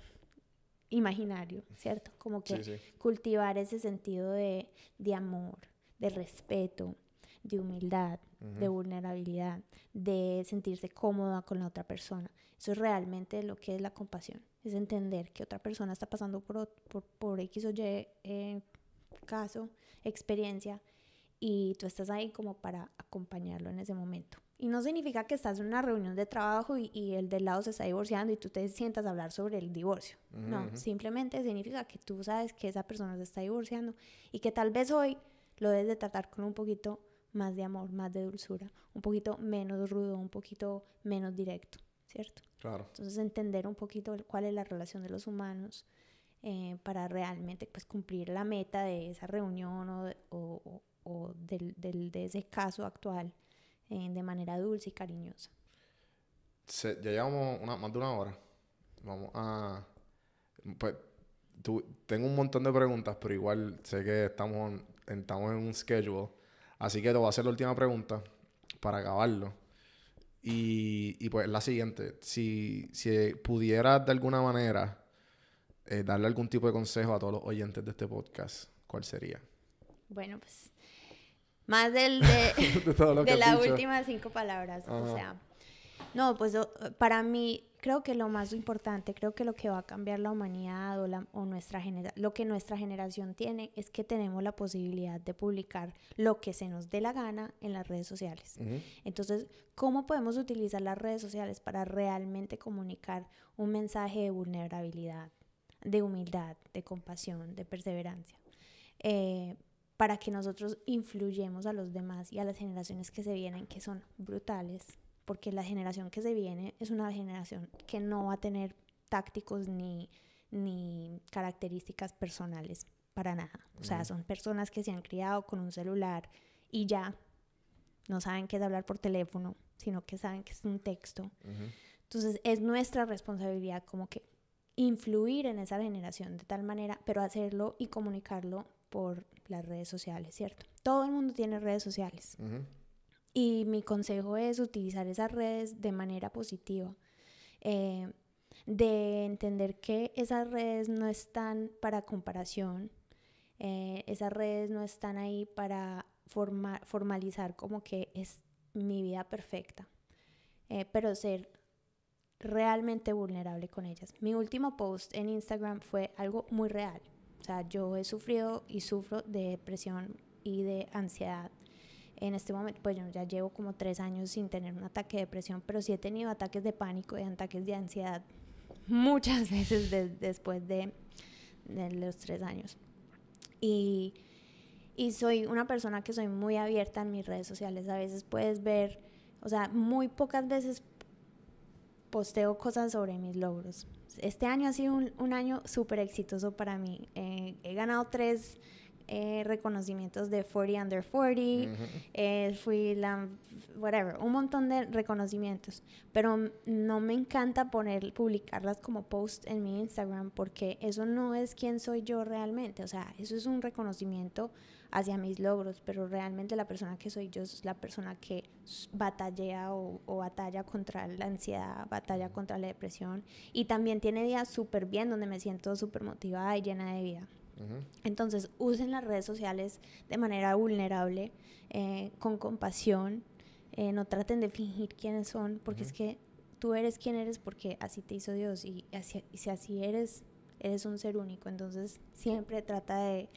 imaginario, ¿cierto? Como que cultivar ese sentido de amor, de respeto, de humildad, de vulnerabilidad, de sentirse cómoda con la otra persona. Eso es realmente lo que es la compasión. Es entender que otra persona está pasando por X o Y caso, experiencia, y tú estás ahí como para acompañarlo en ese momento. Y no significa que estás en una reunión de trabajo y el del lado se está divorciando y tú te sientas a hablar sobre el divorcio. No, simplemente significa que tú sabes que esa persona se está divorciando y que tal vez hoy lo debes de tratar con un poquito más de amor, más de dulzura, un poquito menos rudo, un poquito menos directo, ¿cierto? Claro. Entonces entender un poquito cuál es la relación de los humanos para realmente pues cumplir la meta de esa reunión o de ese caso actual de manera dulce y cariñosa. Ya llevamos más de una hora. Vamos a... Pues, tengo un montón de preguntas, pero igual sé que estamos en un schedule. Así que te voy a hacer la última pregunta para acabarlo. Y pues la siguiente. Si pudieras de alguna manera darle algún tipo de consejo a todos los oyentes de este podcast, ¿cuál sería? Bueno, pues más de las últimas 5 palabras. Ajá. O sea, no, pues para mí creo que lo más importante, creo que lo que va a cambiar la humanidad lo que nuestra generación tiene es que tenemos la posibilidad de publicar lo que se nos dé la gana en las redes sociales. Entonces, ¿cómo podemos utilizar las redes sociales para realmente comunicar un mensaje de vulnerabilidad, de humildad, de compasión, de perseverancia? Para que nosotros influyamos a los demás y a las generaciones que se vienen, que son brutales, porque la generación que se viene es una generación que no va a tener tácticos ni características personales para nada. O sea, son personas que se han criado con un celular y ya no saben qué es hablar por teléfono, sino que saben que es un texto. Entonces, es nuestra responsabilidad como que influir en esa generación de tal manera, pero hacerlo y comunicarlo por las redes sociales, ¿cierto? Todo el mundo tiene redes sociales. Y mi consejo es utilizar esas redes de manera positiva, de entender que esas redes no están para comparación, esas redes no están ahí para formalizar como que es mi vida perfecta, pero ser realmente vulnerable con ellas. Mi último post en Instagram fue algo muy real. O sea, yo he sufrido y sufro de depresión y de ansiedad. En este momento, pues yo ya llevo como 3 años sin tener un ataque de depresión, pero sí he tenido ataques de pánico y ataques de ansiedad muchas veces después de los 3 años. Y soy una persona que soy muy abierta en mis redes sociales. A veces puedes ver, o sea, muy pocas veces posteo cosas sobre mis logros. Este año ha sido un año súper exitoso para mí. He ganado 3 reconocimientos de 40 Under 40, fui un montón de reconocimientos, pero no me encanta publicarlas como post en mi Instagram porque eso no es quién soy yo realmente. O sea, eso es un reconocimiento hacia mis logros, pero realmente la persona que soy yo es la persona que batalla o batalla contra la ansiedad, batalla contra la depresión, y también tiene días súper bien donde me siento súper motivada y llena de vida. Entonces usen las redes sociales de manera vulnerable, con compasión, no traten de fingir quiénes son, porque es que tú eres quien eres porque así te hizo Dios, y si así eres un ser único. Entonces siempre trata de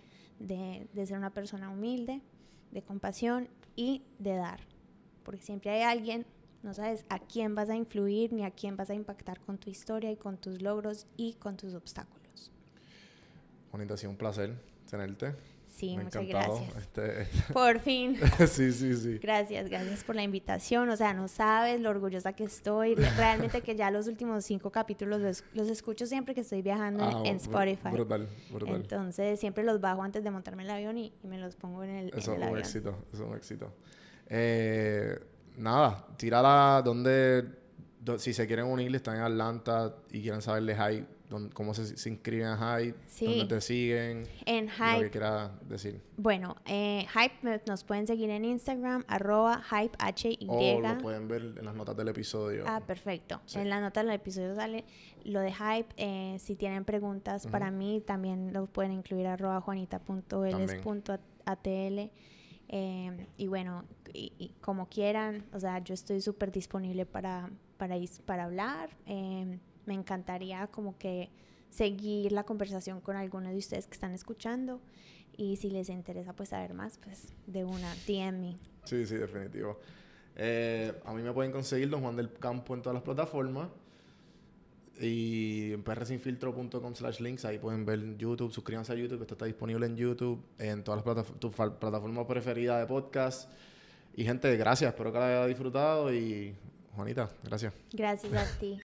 ser una persona humilde, de compasión y de dar, porque siempre hay alguien, no sabes a quién vas a influir ni a quién vas a impactar con tu historia y con tus logros y con tus obstáculos. Juanita, ha sido un placer tenerte. Sí, Me ha muchas encantado gracias. Por fin. Sí. Gracias por la invitación. O sea, no sabes lo orgullosa que estoy. Realmente que ya los últimos 5 capítulos los escucho siempre que estoy viajando en Spotify. Brutal. Entonces siempre los bajo antes de montarme el avión y me los pongo en el avión. Eso es un éxito. Nada, tírala si se quieren unir, están en Atlanta y quieren saber de Hype, cómo se inscriben a Hype, Sí. dónde te siguen, En lo Hype. que quieras decir. Bueno, Hype nos pueden seguir en Instagram, @Hype HY. O lo pueden ver en las notas del episodio. Ah, perfecto. Sí. En la nota del episodio sale lo de Hype. Si tienen preguntas para mí, también lo pueden incluir @juanita.veles.atl. Y bueno, y como quieran, o sea, yo estoy súper disponible para hablar. Me encantaría como que seguir la conversación con algunos de ustedes que están escuchando. Y si les interesa pues saber más, pues de una, DM me. Sí, definitivo. A mí me pueden conseguir Don Juan del Campo en todas las plataformas. Y en prsinfiltro.com/links, ahí pueden ver YouTube. Suscríbanse a YouTube, esto está disponible en YouTube, en todas las plataformas preferidas de podcast. Y gente, gracias, espero que la haya disfrutado. Y Juanita, gracias. Gracias a ti.